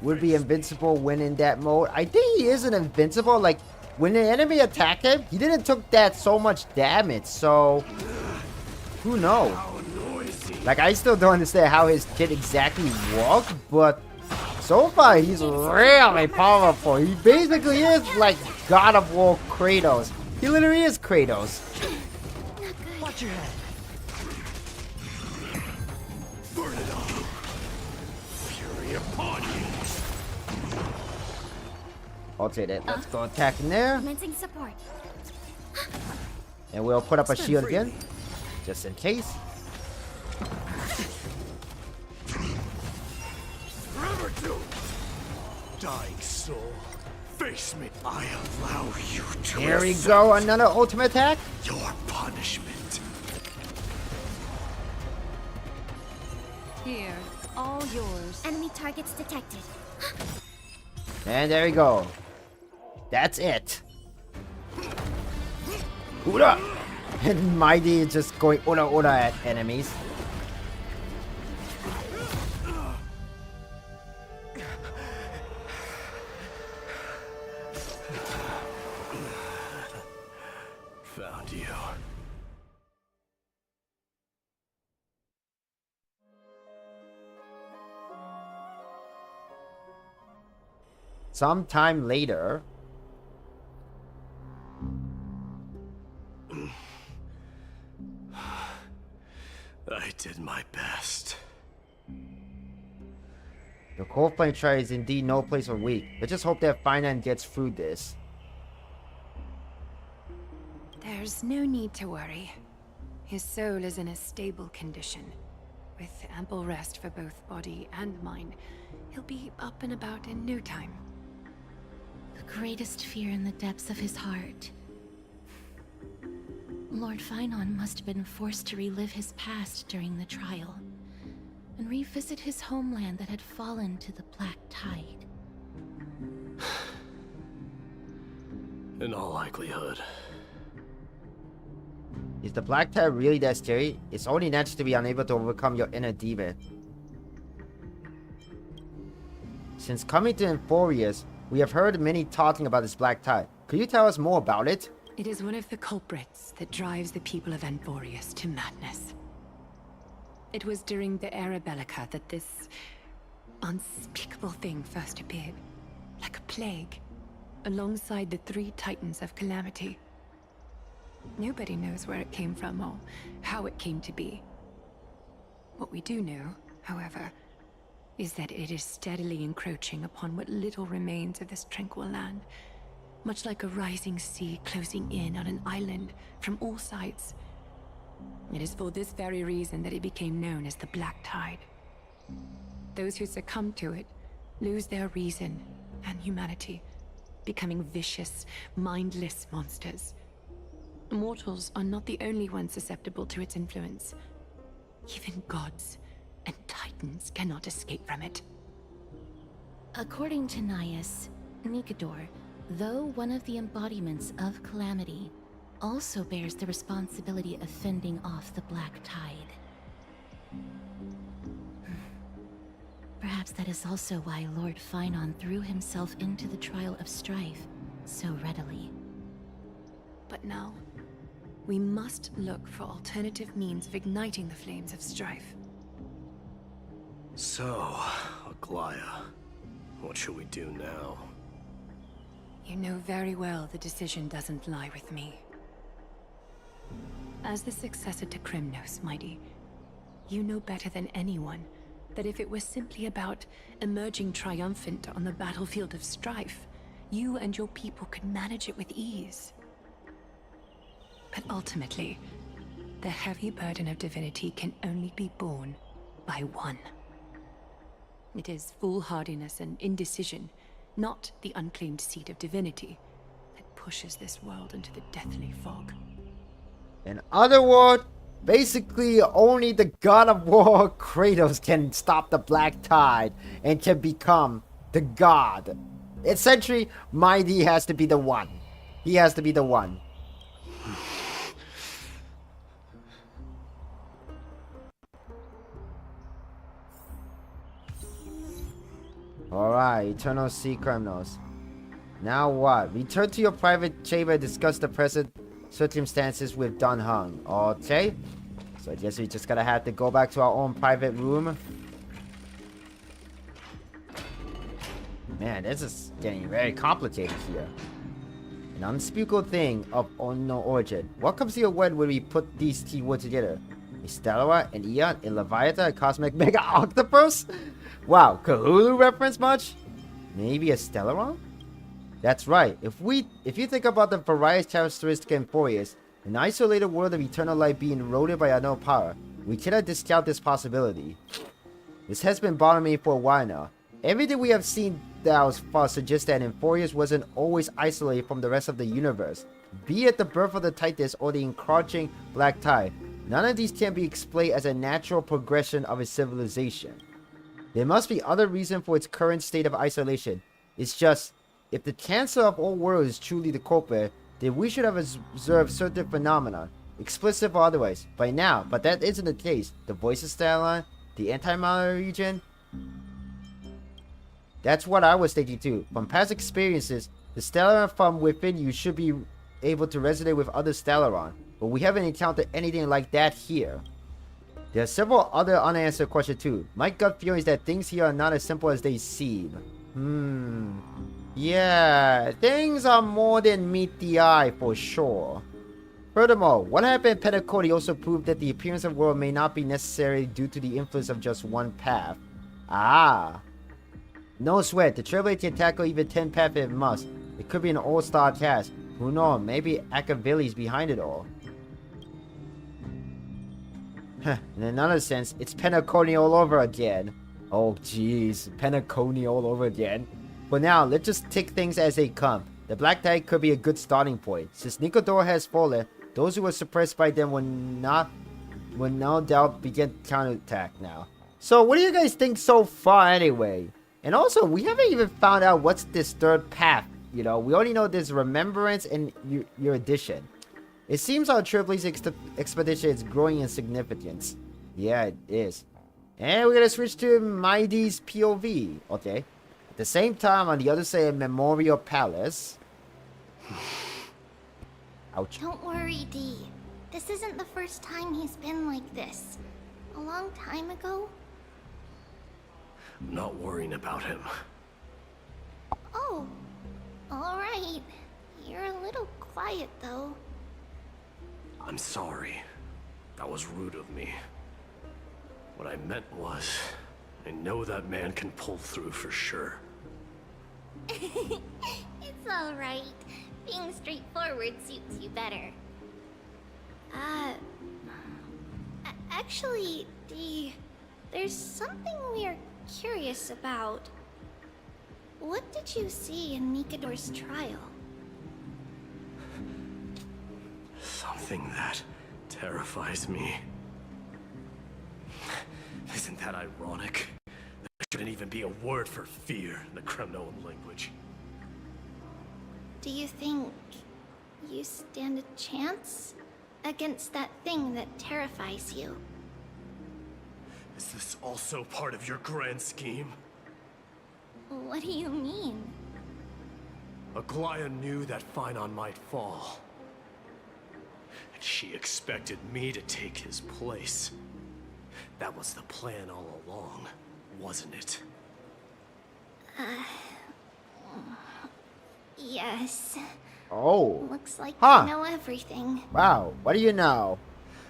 would be invincible when in that mode. I think he isn't invincible. Like when the enemy attacked him, he didn't took that so much damage. So who knows? Like I still don't understand how his kit exactly works, but so far he's really powerful. He basically is like God of War Kratos. He literally is Kratos. Watch your head. Burn it all. Fury upon you. I'll take it. Let's go attack in there. Commencing support. And we'll put up a shield again. Just in case. Forever doomed. Dying soul. Face me. I allow you to Here we accept go. Another ultimate attack. your punishment. Here, all yours. Enemy targets detected. And there we go. That's it. Ura! And Mighty is just going ura at enemies. Found you. Sometime later. I did my best. The cold flame trial is indeed no place for weak. Let's just hope that Finan gets through this. There's no need to worry. His soul is in a stable condition. With ample rest for both body and mind, he'll be up and about in no time. The greatest fear in the depths of his heart. Lord Finon must have been forced to relive his past during the trial, and revisit his homeland that had fallen to the Black Tide. In all likelihood. Is the Black Tide really that scary? It's only natural to be unable to overcome your inner demon. Since coming to Enforius, we have heard many talking about this Black Tide. Could you tell us more about it? It is one of the culprits that drives the people of Enforius to madness. It was during the Era Bellica that this unspeakable thing first appeared, like a plague, alongside the 3 Titans of Calamity. Nobody knows where it came from or how it came to be. What we do know, however, is that it is steadily encroaching upon what little remains of this tranquil land, much like a rising sea closing in on an island from all sides. It is for this very reason that it became known as the Black Tide. Those who succumb to it lose their reason and humanity, becoming vicious, mindless monsters. Mortals are not the only ones susceptible to its influence. Even gods and titans cannot escape from it. According to Naius, Nikador, though one of the embodiments of Calamity, also bears the responsibility of fending off the Black Tide. Perhaps that is also why Lord Finon threw himself into the trial of strife so readily. But now, we must look for alternative means of igniting the flames of strife. So, Aglaya, what should we do now? You know very well the decision doesn't lie with me. As the successor to Krymnos, Mighty, you know better than anyone that if it was simply about emerging triumphant on the battlefield of strife, you and your people could manage it with ease. But ultimately, the heavy burden of divinity can only be borne by one. It is foolhardiness and indecision, not the unclaimed seat of divinity, that pushes this world into the deathly fog. In other words, basically only the god of war Kratos can stop the Black Tide and can become the god. Essentially, Mighty has to be the one. He has to be the one. Alright, Eternal Sea Criminals. Now what? Return to your private chamber and discuss the present circumstances with Dun Hung. Okay. So I guess we just gotta have to go back to our own private room. Man, this is getting very complicated here. An unspeakable thing of unknown origin. What comes to your word when we put these key words together? A Stellar, an Eon, a Leviathan, a Cosmic Mega Octopus? Wow, Cthulhu reference much? Maybe a Stellaron? That's right. If you think about the various characteristics in Enforius, an isolated world of eternal light being eroded by unknown power, we cannot discount this possibility. This has been bothering me for a while now. Everything we have seen thus far suggests that Enforius wasn't always isolated from the rest of the universe. Be it the birth of the Titans or the encroaching Black Tide, none of these can be explained as a natural progression of a civilization. There must be other reason for its current state of isolation. It's just, if the cancer of all worlds is truly the culprit, then we should have observed certain phenomena, explicit or otherwise, by now, but that isn't the case. The Voices Stellar, the anti-matter region. That's what I was thinking too. From past experiences, the Stellaron from within you should be able to resonate with other Stellaron, but we haven't encountered anything like that here. There are several other unanswered questions too. My gut feeling is that things here are not as simple as they seem. Yeah, things are more than meet the eye for sure. Furthermore, what happened in Penacony also proved that the appearance of the world may not be necessary due to the influence of just one path. Ah. No sweat, the Trailblazer can tackle even 10 paths if it must. It could be an all-star task. Who knows, maybe Akavilli's behind it all. In another sense, it's Penacony all over again. Oh jeez, Penacony all over again. But now, let's just take things as they come. The Black Tide could be a good starting point. Since Nikodor has fallen, those who were suppressed by them will no doubt begin counterattack now. So what do you guys think so far anyway? And also, we haven't even found out what's this third path. You know, we only know there's remembrance and your addition. It seems our Trailblazer expedition is growing in significance. Yeah, it is. And we're gonna switch to Maidi's POV. Okay. At the same time, on the other side of Memorial Palace. Ouch. Don't worry, Dee. This isn't the first time he's been like this. A long time ago. I'm not worrying about him. Oh, alright. You're a little quiet, though. I'm sorry. That was rude of me. What I meant was, I know that man can pull through for sure. It's alright. Being straightforward suits you better. Actually, Dee, there's something we're curious about. What did you see in Nikodor's trial? Something that terrifies me. Isn't that ironic? There shouldn't even be a word for fear in the Kremnoan language. Do you think you stand a chance against that thing that terrifies you? Is this also part of your grand scheme? What do you mean? Aglaya knew that Phynon might fall. And she expected me to take his place. That was the plan all along, wasn't it? Yes. Oh. Looks like Huh. you know everything. Wow. What do you know?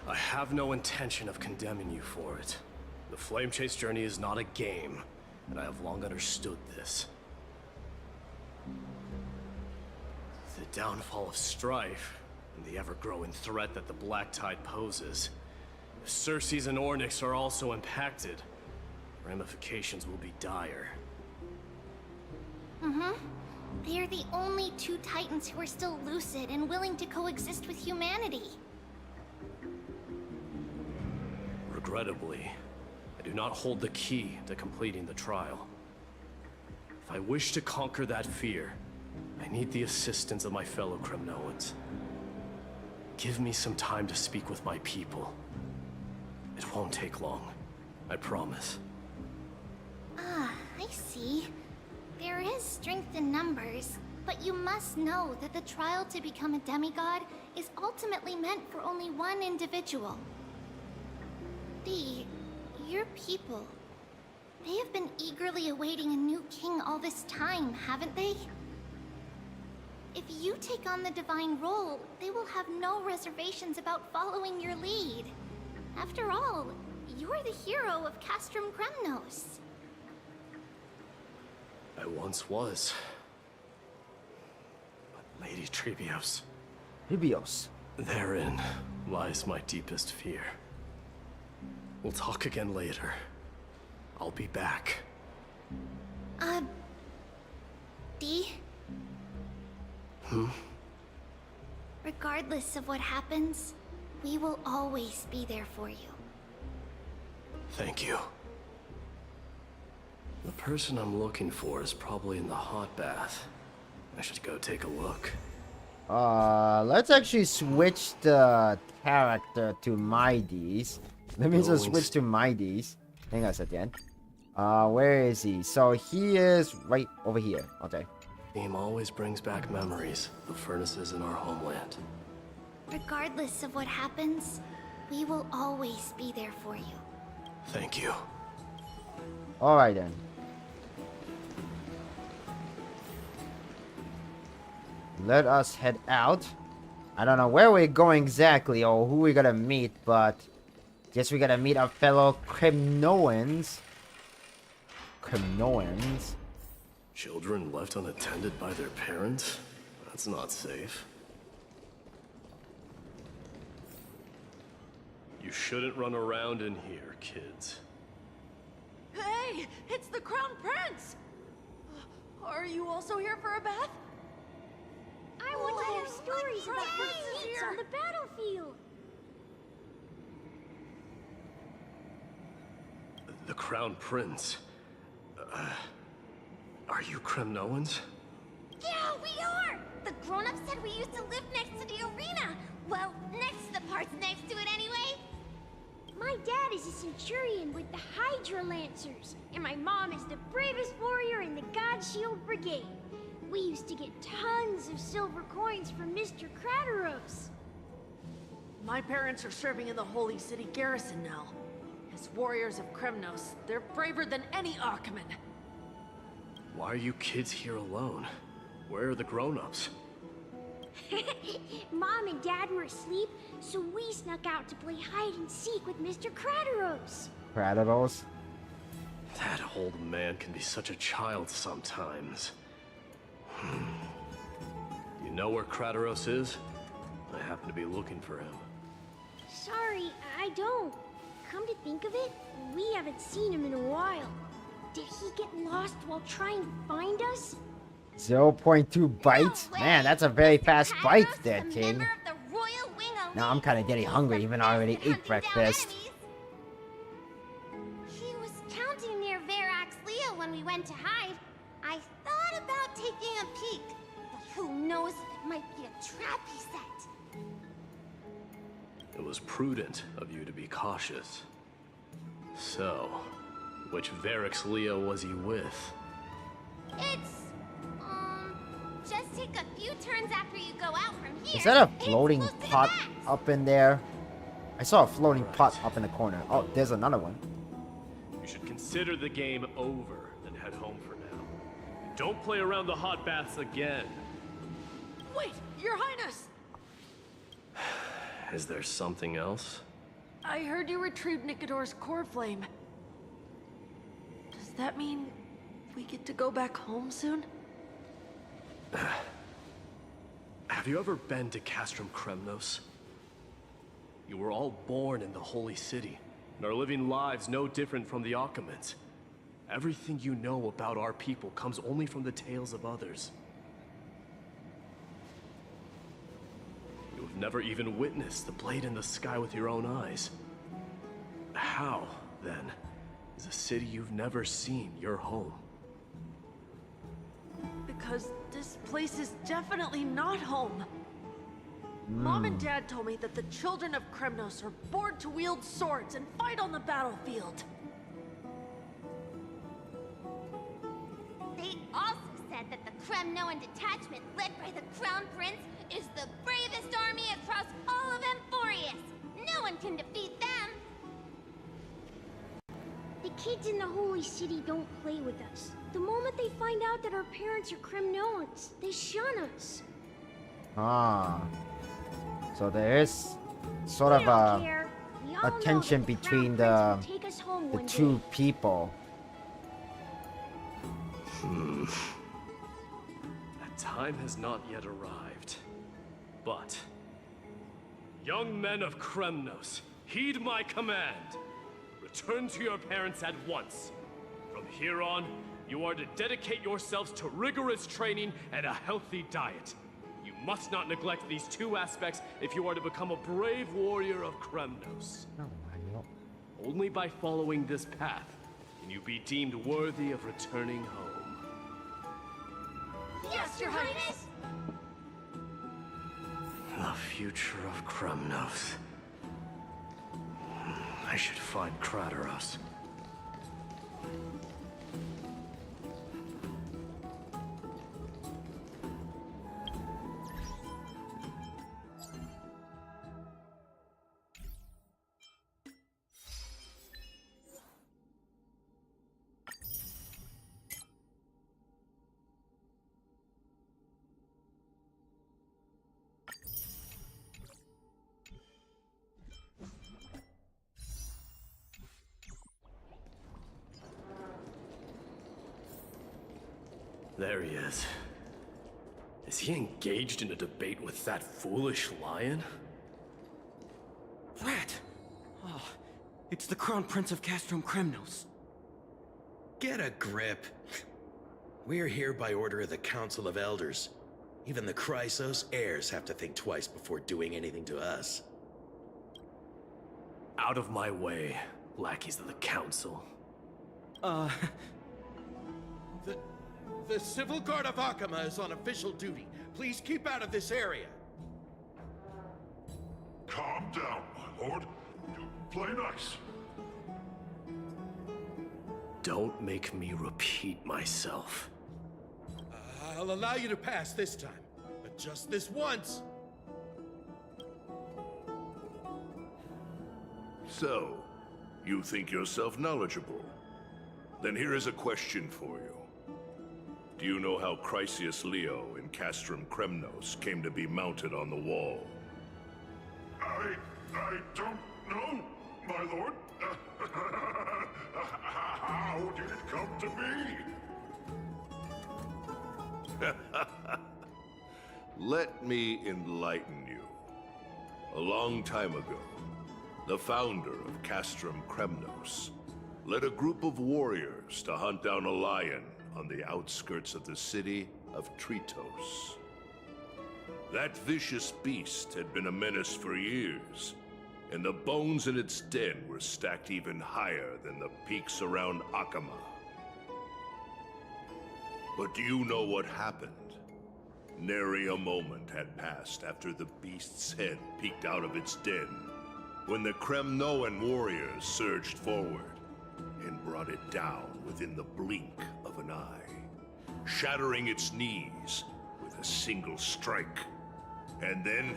I have no intention of condemning you for it. The Flame Chase journey is not a game, and I have long understood this. The downfall of strife, and the ever-growing threat that the Black Tide poses. If Circes and Ornyx are also impacted, ramifications will be dire. They are the only two Titans who are still lucid and willing to coexist with humanity. Regrettably, I do not hold the key to completing the trial. If I wish to conquer that fear, I need the assistance of my fellow Kremnoans. Give me some time to speak with my people. It won't take long, I promise. I see. There is strength in numbers, but you must know that the trial to become a demigod is ultimately meant for only one individual. Dee, your people, they have been eagerly awaiting a new king all this time, haven't they? If you take on the divine role, they will have no reservations about following your lead. After all, you're the hero of Castrum Kremnos. I once was. But Lady Trebios, Trebios. therein lies my deepest fear. We'll talk again later. I'll be back. Dee? Regardless of what happens, we will always be there for you. Thank you. The person I'm looking for is probably in the hot bath. I should go take a look. Let's actually switch the character to Maidi's. Let me just switch to Maidi's. Hang on a second. Where is he? So he is right over here. Okay. Theme always brings back memories of furnaces in our homeland. Regardless of what happens, we will always be there for you. Thank you. Alright then. Let us head out. I don't know where we're going exactly or who we're gonna meet, but guess we gotta meet our fellow Crimnoans. Crimnoans. Children left unattended by their parents? That's not safe. You shouldn't run around in here, kids. Hey, it's the Crown Prince! Are you also here for a bath? I want to hear stories about princes on the battlefield. The Crown Prince. Are you Crimnoans? Yeah, we are! The grown-ups said we used to live next to the arena. Well, next to the parts next to it anyway. My dad is a centurion with the Hydra Lancers, and my mom is the bravest warrior in the God Shield Brigade. We used to get tons of silver coins from Mr. Krateros. My parents are serving in the Holy City garrison now. As warriors of Kremnos, they're braver than any Archiman. Why are you kids here alone? Where are the grown-ups? Mom and Dad were asleep, so we snuck out to play hide and seek with Mr. Krateros. Kratos. That old man can be such a child sometimes. You know where Krateros is? I happen to be looking for him. Sorry, I don't. Come to think of it, we haven't seen him in a while. Did he get lost while trying to find us? 0.2 bites? No Man, way. that's a very Mr. fast Krateros bite is there, a King. member of the Royal Wing Elite. Now I'm kinda getting hungry, even though I already ate breakfast. He was counting near Verax Leo when we went to hide. I thought about taking a peek, but who knows if it might be a trap he set. It was prudent of you to be cautious. So, which Varix Leo was he with? It's, just take a few turns after you go out from here. Is that a It's floating close to the pot backs. up in there? I saw a floating pot up in the corner. Oh, there's another one. You should consider the game over and head home for now. Don't play around the hot baths again. Wait, Your Highness! Is there something else? I heard you retrieved Nicodor's core flame. Does that mean we get to go back home soon? Have you ever been to Castrum Kremnos? You were all born in the Holy City, and are living lives no different from the Occamans. Everything you know about our people comes only from the tales of others. You have never even witnessed the blade in the sky with your own eyes. How, then, is a city you've never seen your home? Because this place is definitely not home. Mom and Dad told me that the children of Kremnos are born to wield swords and fight on the battlefield. They also said that the Kremnoan detachment led by the Crown Prince is the bravest army across all of Amphorius. No one can defeat them. The kids in the Holy City don't play with us. The moment they find out that our parents are Kremnoans, they shun us. Ah. So there is sort We of don't a care. We all know tension that the between Crown Prince will take us home the one two day. people. That time has not yet arrived. But, young men of Kremnos, heed my command. Return to your parents at once. From here on, you are to dedicate yourselves to rigorous training and a healthy diet. You must not neglect these two aspects if you are to become a brave warrior of Kremnos. Only by following this path can you be deemed worthy of returning home. Yes, Your Highness! The future of Kremnos. I should find Krateros. There he is. Is he engaged in a debate with that foolish lion? Rat! Oh, it's the Crown Prince of Castrum Kremnos. Get a grip. We're here by order of the Council of Elders. Even the Chrysos heirs have to think twice before doing anything to us. Out of my way, lackeys of the Council. The Civil Guard of Akama is on official duty. Please keep out of this area. Calm down, my lord. Play nice. Don't make me repeat myself. I'll allow you to pass this time, but just this once. So, you think yourself knowledgeable? Then here is a question for you. Do you know how Chrysius Leo in Castrum Kremnos came to be mounted on the wall? I don't know, my lord. How did it come to be? Let me enlighten you. A long time ago, the founder of Castrum Kremnos led a group of warriors to hunt down a lion on the outskirts of the city of Tritos. That vicious beast had been a menace for years, and the bones in its den were stacked even higher than the peaks around Akama. But do you know what happened? Nary a moment had passed after the beast's head peeked out of its den, when the Kremnoan warriors surged forward and brought it down within the blink of an eye, shattering its knees with a single strike. And then...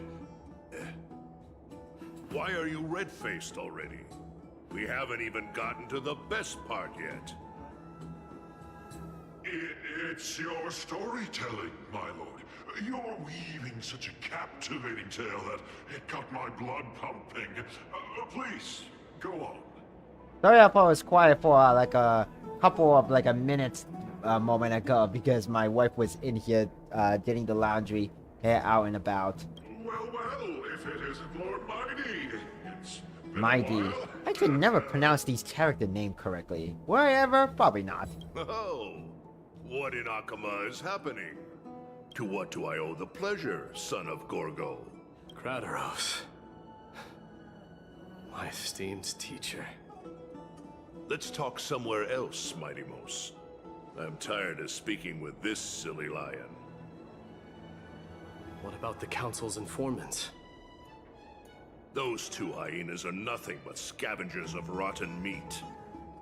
Why are you red-faced already? We haven't even gotten to the best part yet. It's your storytelling, my lord. You're weaving such a captivating tale that it got my blood pumping. Please, go on. Sorry if I was quiet for like a couple of like a minutes moment ago because my wife was in here getting the laundry, hair out and about. Well, if it isn't Lord Mighty, it's been a Mighty. while. I can never pronounce these character names correctly. Will I ever? Probably not. Oh, what in Akama is happening? To what do I owe the pleasure, son of Gorgo? Kratos. My esteemed teacher. Let's talk somewhere else, Mighty Mos. I'm tired of speaking with this silly lion. What about the Council's informants? Those two hyenas are nothing but scavengers of rotten meat.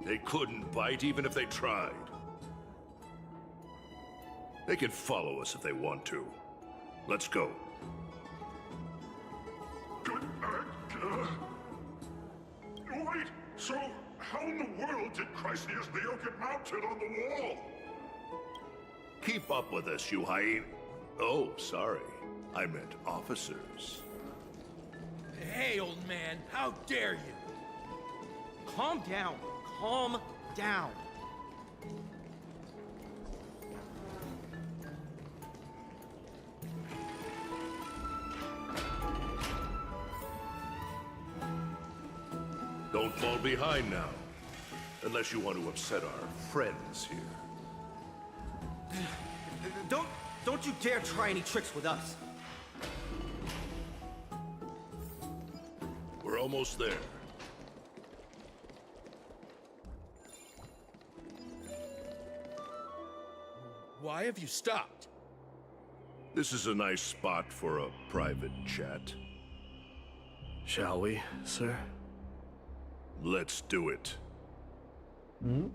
They couldn't bite even if they tried. They can follow us if they want to. Let's go. Wait, so how in the world did Chrysius Leo get mounted on the wall? Keep up with us, you hyena. Oh, sorry. I meant officers. Hey, old man, how dare you? Calm down. Calm down. Don't fall behind now. Unless you want to upset our friends here. Don't you dare try any tricks with us. We're almost there. Why have you stopped? This is a nice spot for a private chat. Shall we, sir? Let's do it. Hmm?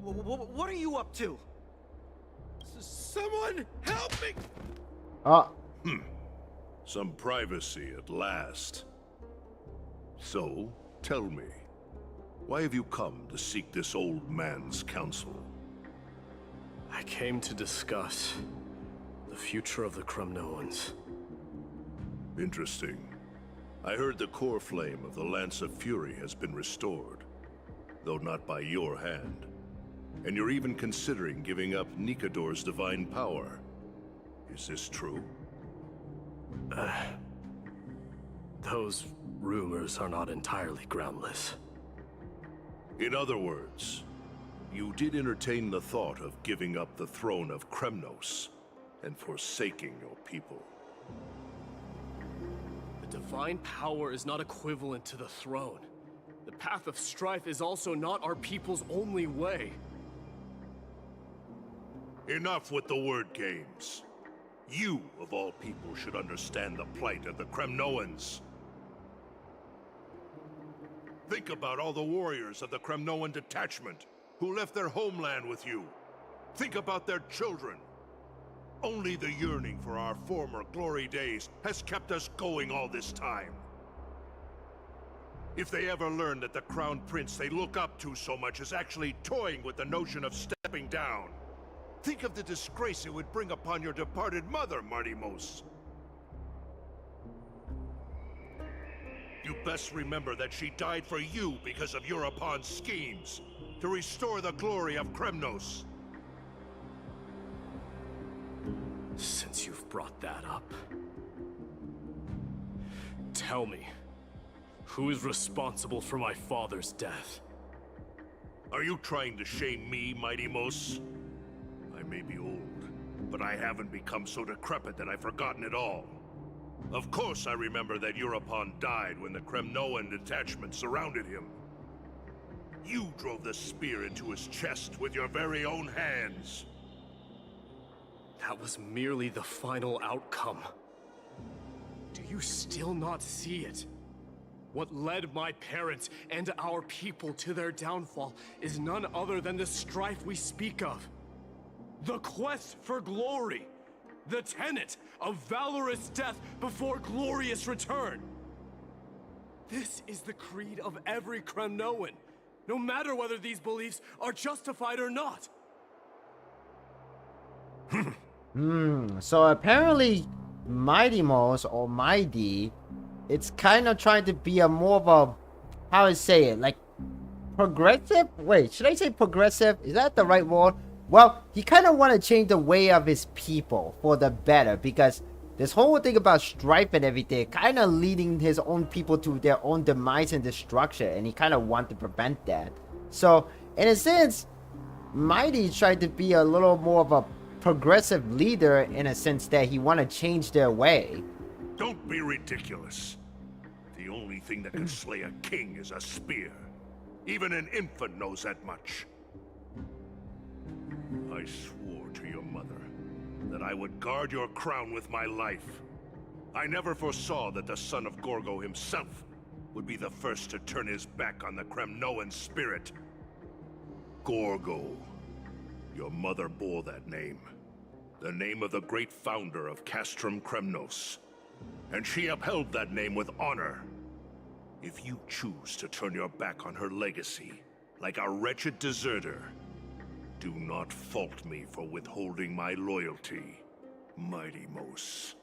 What are you up to? Someone help me! Oh, Some privacy at last. So, tell me, why have you come to seek this old man's counsel? I came to discuss the future of the Kremnoans. Interesting. I heard the core flame of the Lance of Fury has been restored, though not by your hand. And you're even considering giving up Nikador's divine power. Is this true? Those rumors are not entirely groundless. In other words, you did entertain the thought of giving up the throne of Kremnos and forsaking your people. The divine power is not equivalent to the throne. The path of strife is also not our people's only way. Enough with the word games. You, of all people, should understand the plight of the Kremnoans. Think about all the warriors of the Kremnoan detachment who left their homeland with you. Think about their children. Only the yearning for our former glory days has kept us going all this time. If they ever learn that the Crown Prince they look up to so much is actually toying with the notion of stepping down, think of the disgrace it would bring upon your departed mother, Martimos. You best remember that she died for you because of Europon's schemes, to restore the glory of Kremnos. Since you've brought that up, tell me, who is responsible for my father's death? Are you trying to shame me, Martimos? I may be old, but I haven't become so decrepit that I've forgotten it all. Of course I remember that Europon died when the Kremnoan detachment surrounded him. You drove the spear into his chest with your very own hands. That was merely the final outcome. Do you still not see it? What led my parents and our people to their downfall is none other than the strife we speak of. The quest for glory. The tenet of valorous death before glorious return. This is the creed of every Kremnoan, no matter whether these beliefs are justified or not. So apparently Martimos or Mighty, it's kind of trying to be a more of a, how to say it, like progressive? Wait, should I say progressive? Is that the right word? Well, he kind of want to change the way of his people for the better, because this whole thing about strife and everything kind of leading his own people to their own demise and destruction, and he kind of want to prevent that. So, in a sense, Mighty tried to be a little more of a progressive leader in a sense that he want to change their way. Don't be ridiculous. The only thing that can slay a king is a spear. Even an infant knows that much. I swore to your mother that I would guard your crown with my life. I never foresaw that the son of Gorgo himself would be the first to turn his back on the Kremnoan spirit. Gorgo. Your mother bore that name. The name of the great founder of Castrum Kremnos. And she upheld that name with honor. If you choose to turn your back on her legacy, like a wretched deserter, do not fault me for withholding my loyalty, Martimos.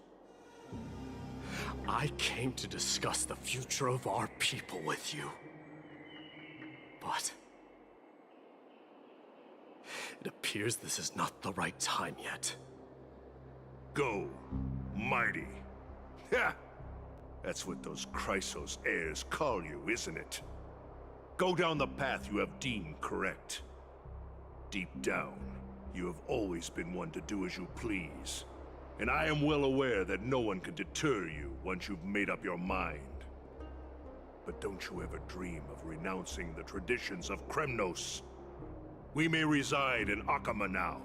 I came to discuss the future of our people with you. But it appears this is not the right time yet. Go, Mighty. Ha! That's what those Chrysos heirs call you, isn't it? Go down the path you have deemed correct. Deep down, you have always been one to do as you please. And I am well aware that no one can deter you once you've made up your mind. But don't you ever dream of renouncing the traditions of Kremnos. We may reside in Akama now,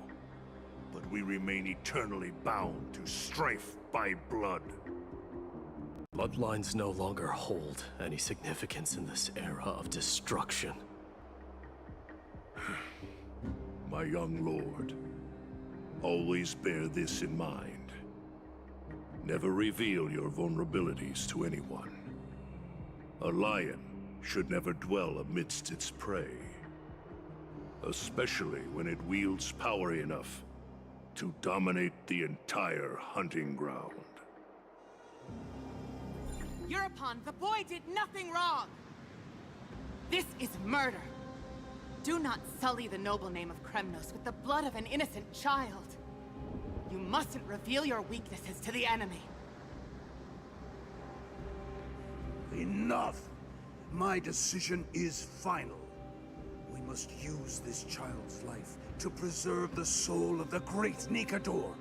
but we remain eternally bound to strife by blood. Bloodlines no longer hold any significance in this era of destruction. My young lord, always bear this in mind. Never reveal your vulnerabilities to anyone. A lion should never dwell amidst its prey, especially when it wields power enough to dominate the entire hunting ground. Europon, the boy did nothing wrong! This is murder! Do not sully the noble name of Kremnos with the blood of an innocent child. You mustn't reveal your weaknesses to the enemy. Enough! My decision is final. We must use this child's life to preserve the soul of the great Nikador.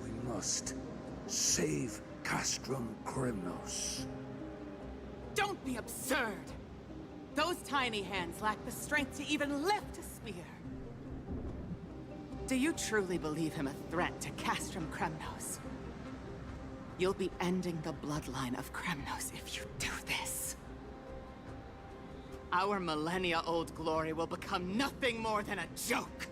We must save Castrum Kremnos. Don't be absurd! Those tiny hands lack the strength to even lift a spear. Do you truly believe him a threat to Castrum Kremnos? You'll be ending the bloodline of Kremnos if you do this. Our millennia-old glory will become nothing more than a joke.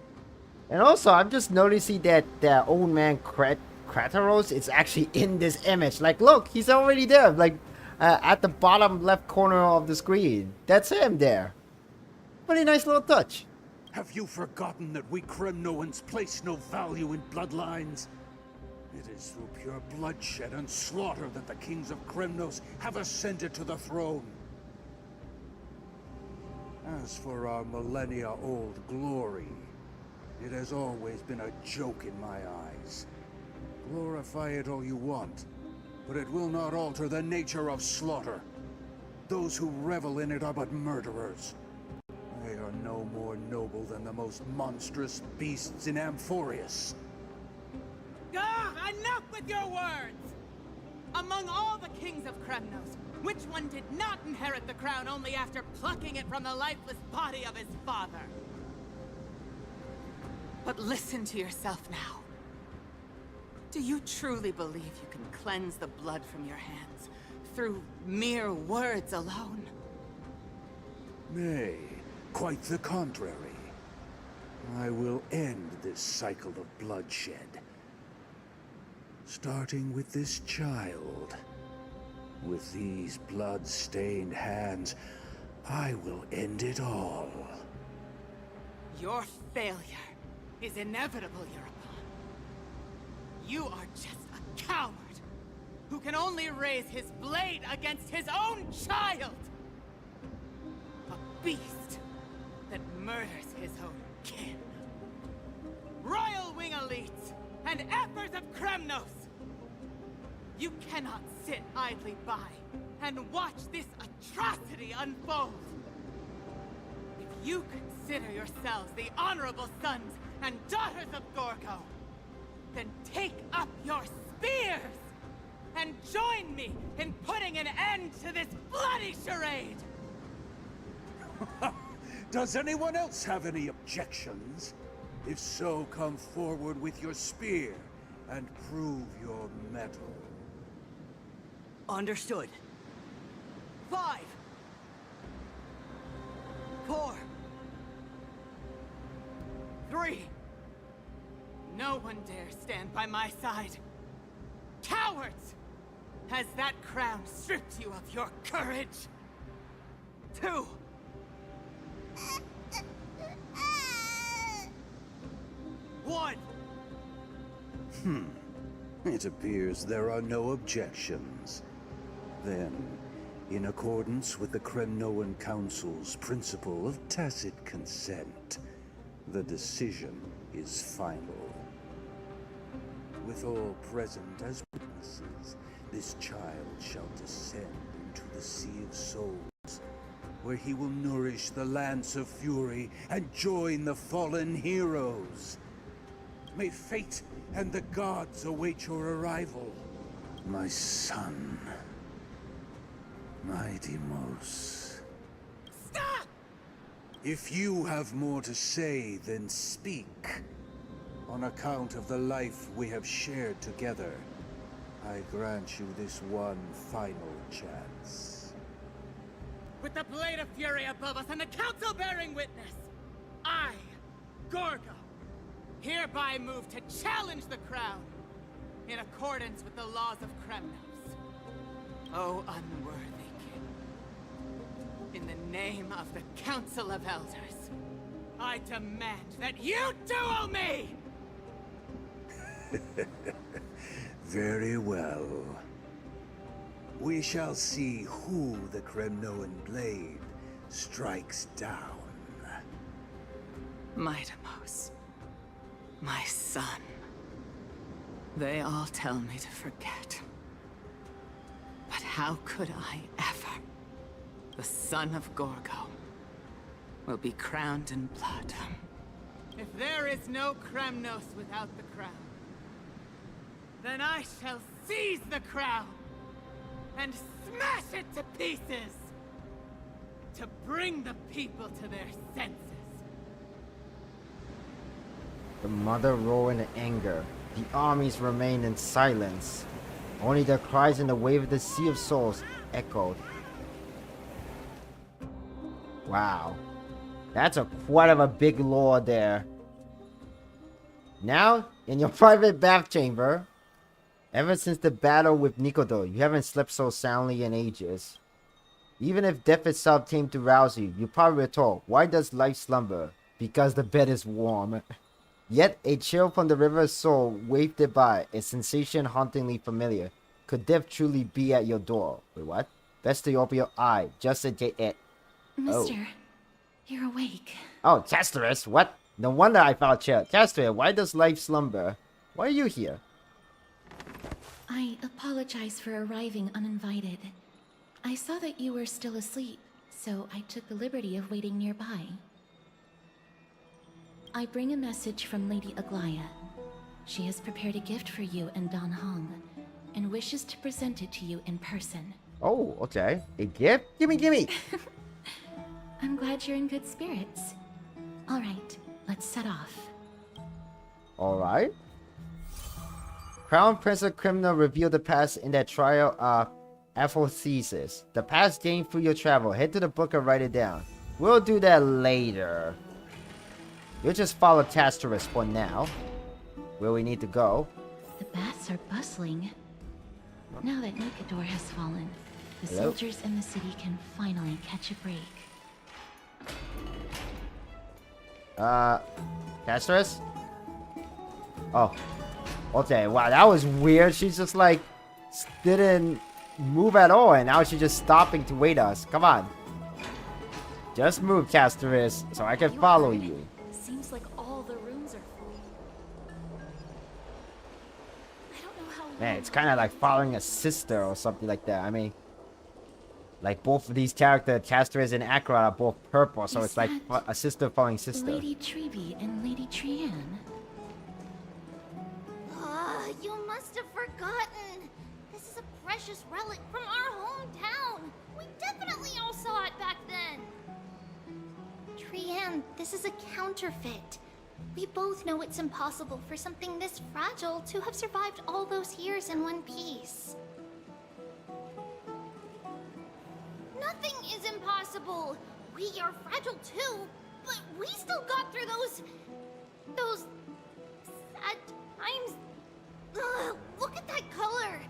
And also, I'm just noticing that the old man Krataros is actually in this image. Like, look, he's already there. Like, at the bottom left corner of the screen. That's him there. Pretty nice little touch. Have you forgotten that we Kremnoans place no value in bloodlines? It is through pure bloodshed and slaughter that the kings of Kremnos have ascended to the throne. As for our millennia-old glory, it has always been a joke in my eyes. Glorify it all you want, but it will not alter the nature of slaughter. Those who revel in it are but murderers. They are no more noble than the most monstrous beasts in Amphorius. Enough with your words! Among all the kings of Kremnos, which one did not inherit the crown only after plucking it from the lifeless body of his father? But listen to yourself now. Do you truly believe you can cleanse the blood from your hands through mere words alone? Nay, quite the contrary. I will end this cycle of bloodshed. Starting with this child. With these blood-stained hands, I will end it all. Your failure is inevitable, Eurepon. You are just a coward who can only raise his blade against his own child! A beast that murders his own kin. Royal Wing Elites and Emperors of Kremnos! You cannot sit idly by and watch this atrocity unfold. If you consider yourselves the honorable sons and daughters of Gorgo, then take up your spears and join me in putting an end to this bloody charade! Does anyone else have any objections? If so, come forward with your spear and prove your mettle. Understood. 5, 4, 3. No one dare stand by my side. Cowards! Has that crown stripped you of your courage? 2. 1. It appears there are no objections. Then, in accordance with the Kremnoan Council's principle of tacit consent, the decision is final. With all present as witnesses, this child shall descend into the Sea of Souls, where he will nourish the Lance of Fury and join the fallen heroes. May fate and the gods await your arrival, my son. My Deimos. Stop! If you have more to say, then speak. On account of the life we have shared together, I grant you this one final chance. With the Blade of Fury above us and the Council bearing witness, I, Gorgo, hereby move to challenge the crown in accordance with the laws of Kremnos. O unworthy king, in the name of the Council of Elders, I demand that you duel me! Very well. We shall see who the Kremnoan blade strikes down. Midamos. My son. They all tell me to forget. But how could I ever? The son of Gorgo will be crowned in blood. If there is no Kremnos without the crown, then I shall seize the crown and smash it to pieces to bring the people to their senses. The mother roared in anger. The armies remained in silence. Only their cries in the wave of the Sea of Souls echoed. Wow. That's quite of a big lore there. Now, in your private bath chamber, ever since the battle with Nikodor, you haven't slept so soundly in ages. Even if death itself came to rouse you, you probably retort, why does life slumber? Because the bed is warm. Yet, a chill from the river of soul wafted by, a sensation hauntingly familiar. Could death truly be at your door? Wait, what? Best to open your eye, just in case it... Mister, you're awake. Oh, Casterus, what? No wonder I felt chill. Casterus, why does life slumber? Why are you here? I apologize for arriving uninvited. I saw that you were still asleep, so I took the liberty of waiting nearby. I bring a message from Lady Aglaya. She has prepared a gift for you and Dan Hong, and wishes to present it to you in person. Oh, okay. A gift? Gimme! I'm glad you're in good spirits. Alright, let's set off. Alright. Crown Prince of Crimno revealed the past in that trial of aphothesis. The past gained through your travel. Head to the book and write it down. We'll do that later. We'll just follow Casterus for now. Where we need to go. The baths are bustling. Now that Nikodor has fallen, the Hello? soldiers in the city can finally catch a break. Casterus? Oh. Okay, wow, that was weird. She's just like, didn't move at all, and now she's just stopping to wait us. Come on. Just move, Casterus, so I can follow you. Seems like all the rooms are full. I don't know how long. Man, it's kind of like following a sister or something like that. I mean, like both of these characters, Casterus and Akra, are both purple, so it's like a sister following sister. Lady Trevi and Lady Trianne. You must have forgotten. This is a precious relic from our hometown. We definitely all saw it back then. Trianne, this is a counterfeit. We both know it's impossible for something this fragile to have survived all those years in one piece. Nothing is impossible. We are fragile too, but we still got through those sad times. Ugh, look at that color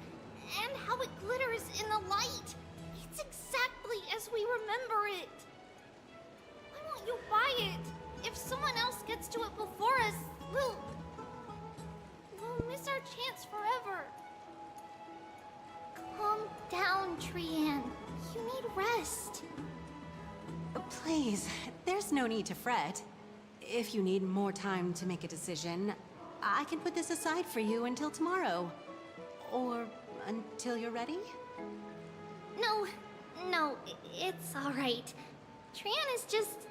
and how it glitters in the light. It's exactly as we remember it. Why won't you buy it? If someone else gets to it before us, we'll miss our chance forever. Calm down, Trianne. You need rest. Please, there's no need to fret. If you need more time to make a decision, I can put this aside for you until tomorrow. Or until you're ready? No, it's alright. Trianne is just...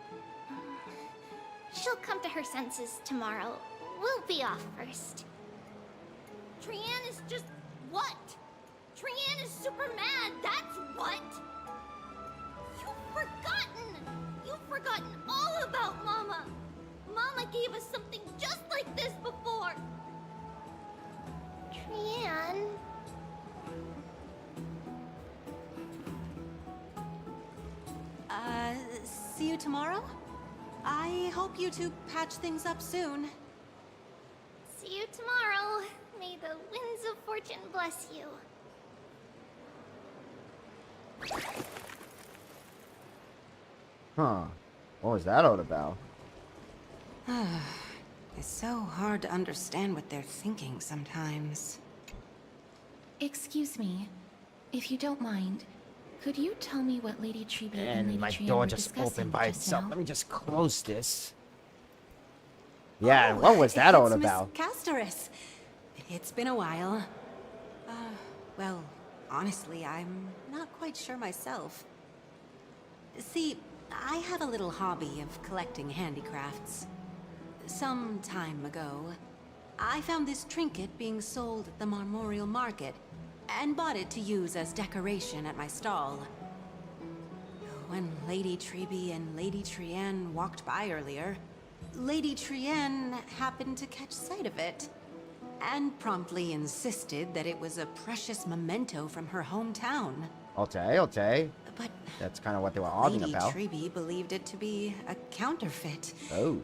She'll come to her senses tomorrow. We'll be off first. Trianne is just... what? Trianne is super mad, that's what! You've forgotten all about Mama! Mama gave us something just like this before! Trianne... See you tomorrow? I hope you two patch things up soon. See you tomorrow. May the winds of fortune bless you. Huh. What was that all about? It's so hard to understand what they're thinking sometimes. Excuse me, if you don't mind, could you tell me what Lady Trevi and And Lady my Trianne door were just discussing opened by just itself. now? Let me just close this. Yeah, Oh, what was that all it's about? Miss Castoris. It's been a while. Well, honestly, I'm not quite sure myself. See, I have a little hobby of collecting handicrafts. Some time ago, I found this trinket being sold at the Marmorial Market and bought it to use as decoration at my stall. When Lady Treby and Lady Trienne walked by earlier, Lady Trienne happened to catch sight of it and promptly insisted that it was a precious memento from her hometown. Okay. But that's kind of what they were arguing Lady about. Treby believed it to be a counterfeit. Oh.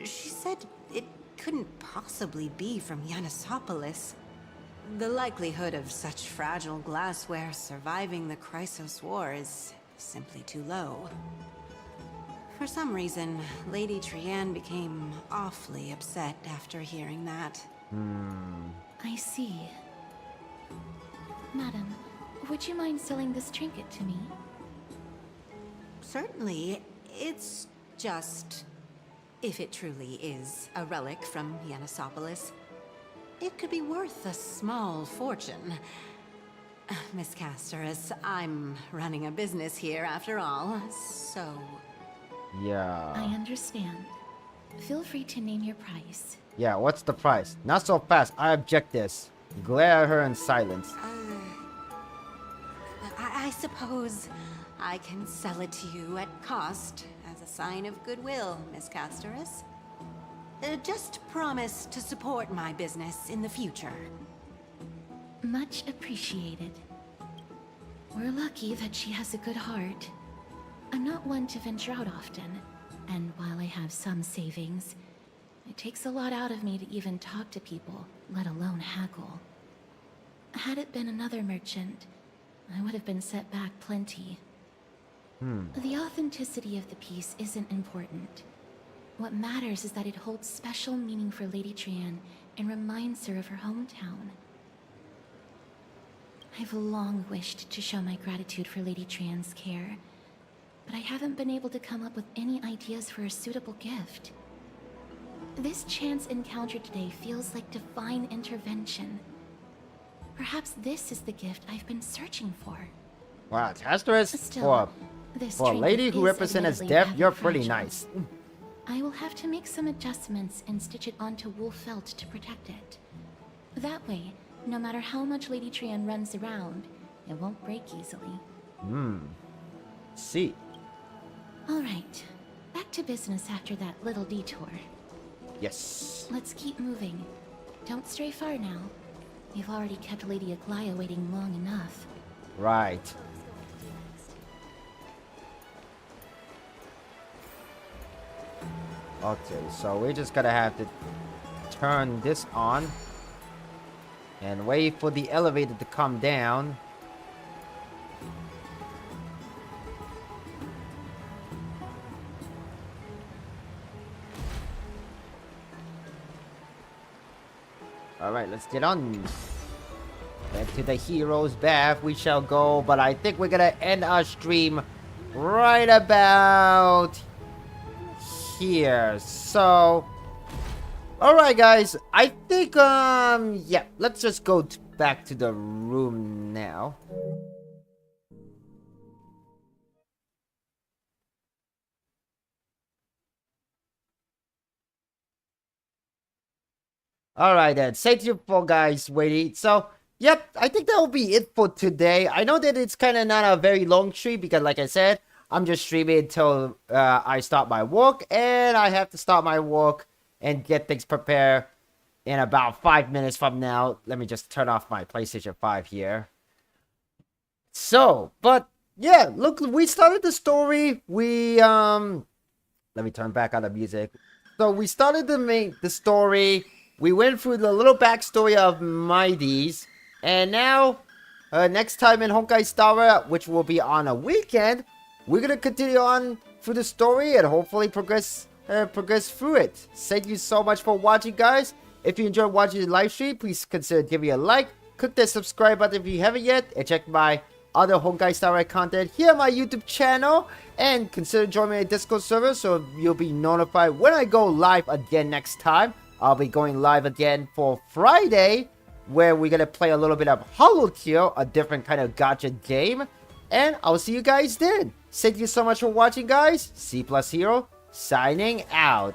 She said it couldn't possibly be from Yanisopolis. The likelihood of such fragile glassware surviving the Chrysos War is simply too low. For some reason, Lady Trienne became awfully upset after hearing that. I see. Madam, would you mind selling this trinket to me? Certainly. It's just... if it truly is a relic from Yanisopolis, it could be worth a small fortune. Miss Castoris, I'm running a business here after all, so... Yeah. I understand. Feel free to name your price. Yeah, what's the price? Not so fast. I object this. Glare at her in silence. I suppose I can sell it to you at cost as a sign of goodwill, Miss Castoris. Just promise to support my business in the future. Much appreciated. We're lucky that she has a good heart. I'm not one to venture out often, and while I have some savings, it takes a lot out of me to even talk to people, let alone haggle. Had it been another merchant, I would have been set back plenty. The authenticity of the piece isn't important. What matters is that it holds special meaning for Lady Trienne and reminds her of her hometown. I've long wished to show my gratitude for Lady Trienne's care, but I haven't been able to come up with any ideas for a suitable gift. This chance encounter today feels like divine intervention. Perhaps this is the gift I've been searching for. Wow, Castoris, Still, for a lady who represents death, you're pretty nice. I will have to make some adjustments and stitch it onto wool felt to protect it. That way, no matter how much Lady Trienne runs around, it won't break easily. See. Alright, back to business after that little detour. Yes. Let's keep moving. Don't stray far now. We've already kept Lady Aglaia waiting long enough. Right. Okay, so we're just gonna have to turn this on and wait for the elevator to come down. Alright, let's get on. Back to the hero's bath we shall go, but I think we're gonna end our stream right about here. So, alright guys, I think, yeah, let's just go back to the room now. Alright then, thank you for guys waiting. So, yep, I think that will be it for today. I know that it's kind of not a very long stream because like I said, I'm just streaming until I start my work. And I have to start my work and get things prepared in about 5 minutes from now. Let me just turn off my PlayStation 5 here. So, but yeah, look, we started the story. Let me turn back on the music. So we started the story. We went through the little backstory of Mighty's. And now, next time in Honkai Star Rail, which will be on a weekend, we're going to continue on through the story and hopefully progress through it. Thank you so much for watching, guys. If you enjoyed watching the live stream, please consider giving a like. Click that subscribe button if you haven't yet. And check my other Honkai Star Rail content here on my YouTube channel. And consider joining my Discord server so you'll be notified when I go live again next time. I'll be going live again for Friday, where we're going to play a little bit of Hollow, a different kind of gacha game. And I'll see you guys then. Thank you so much for watching, guys. C+Hero signing out.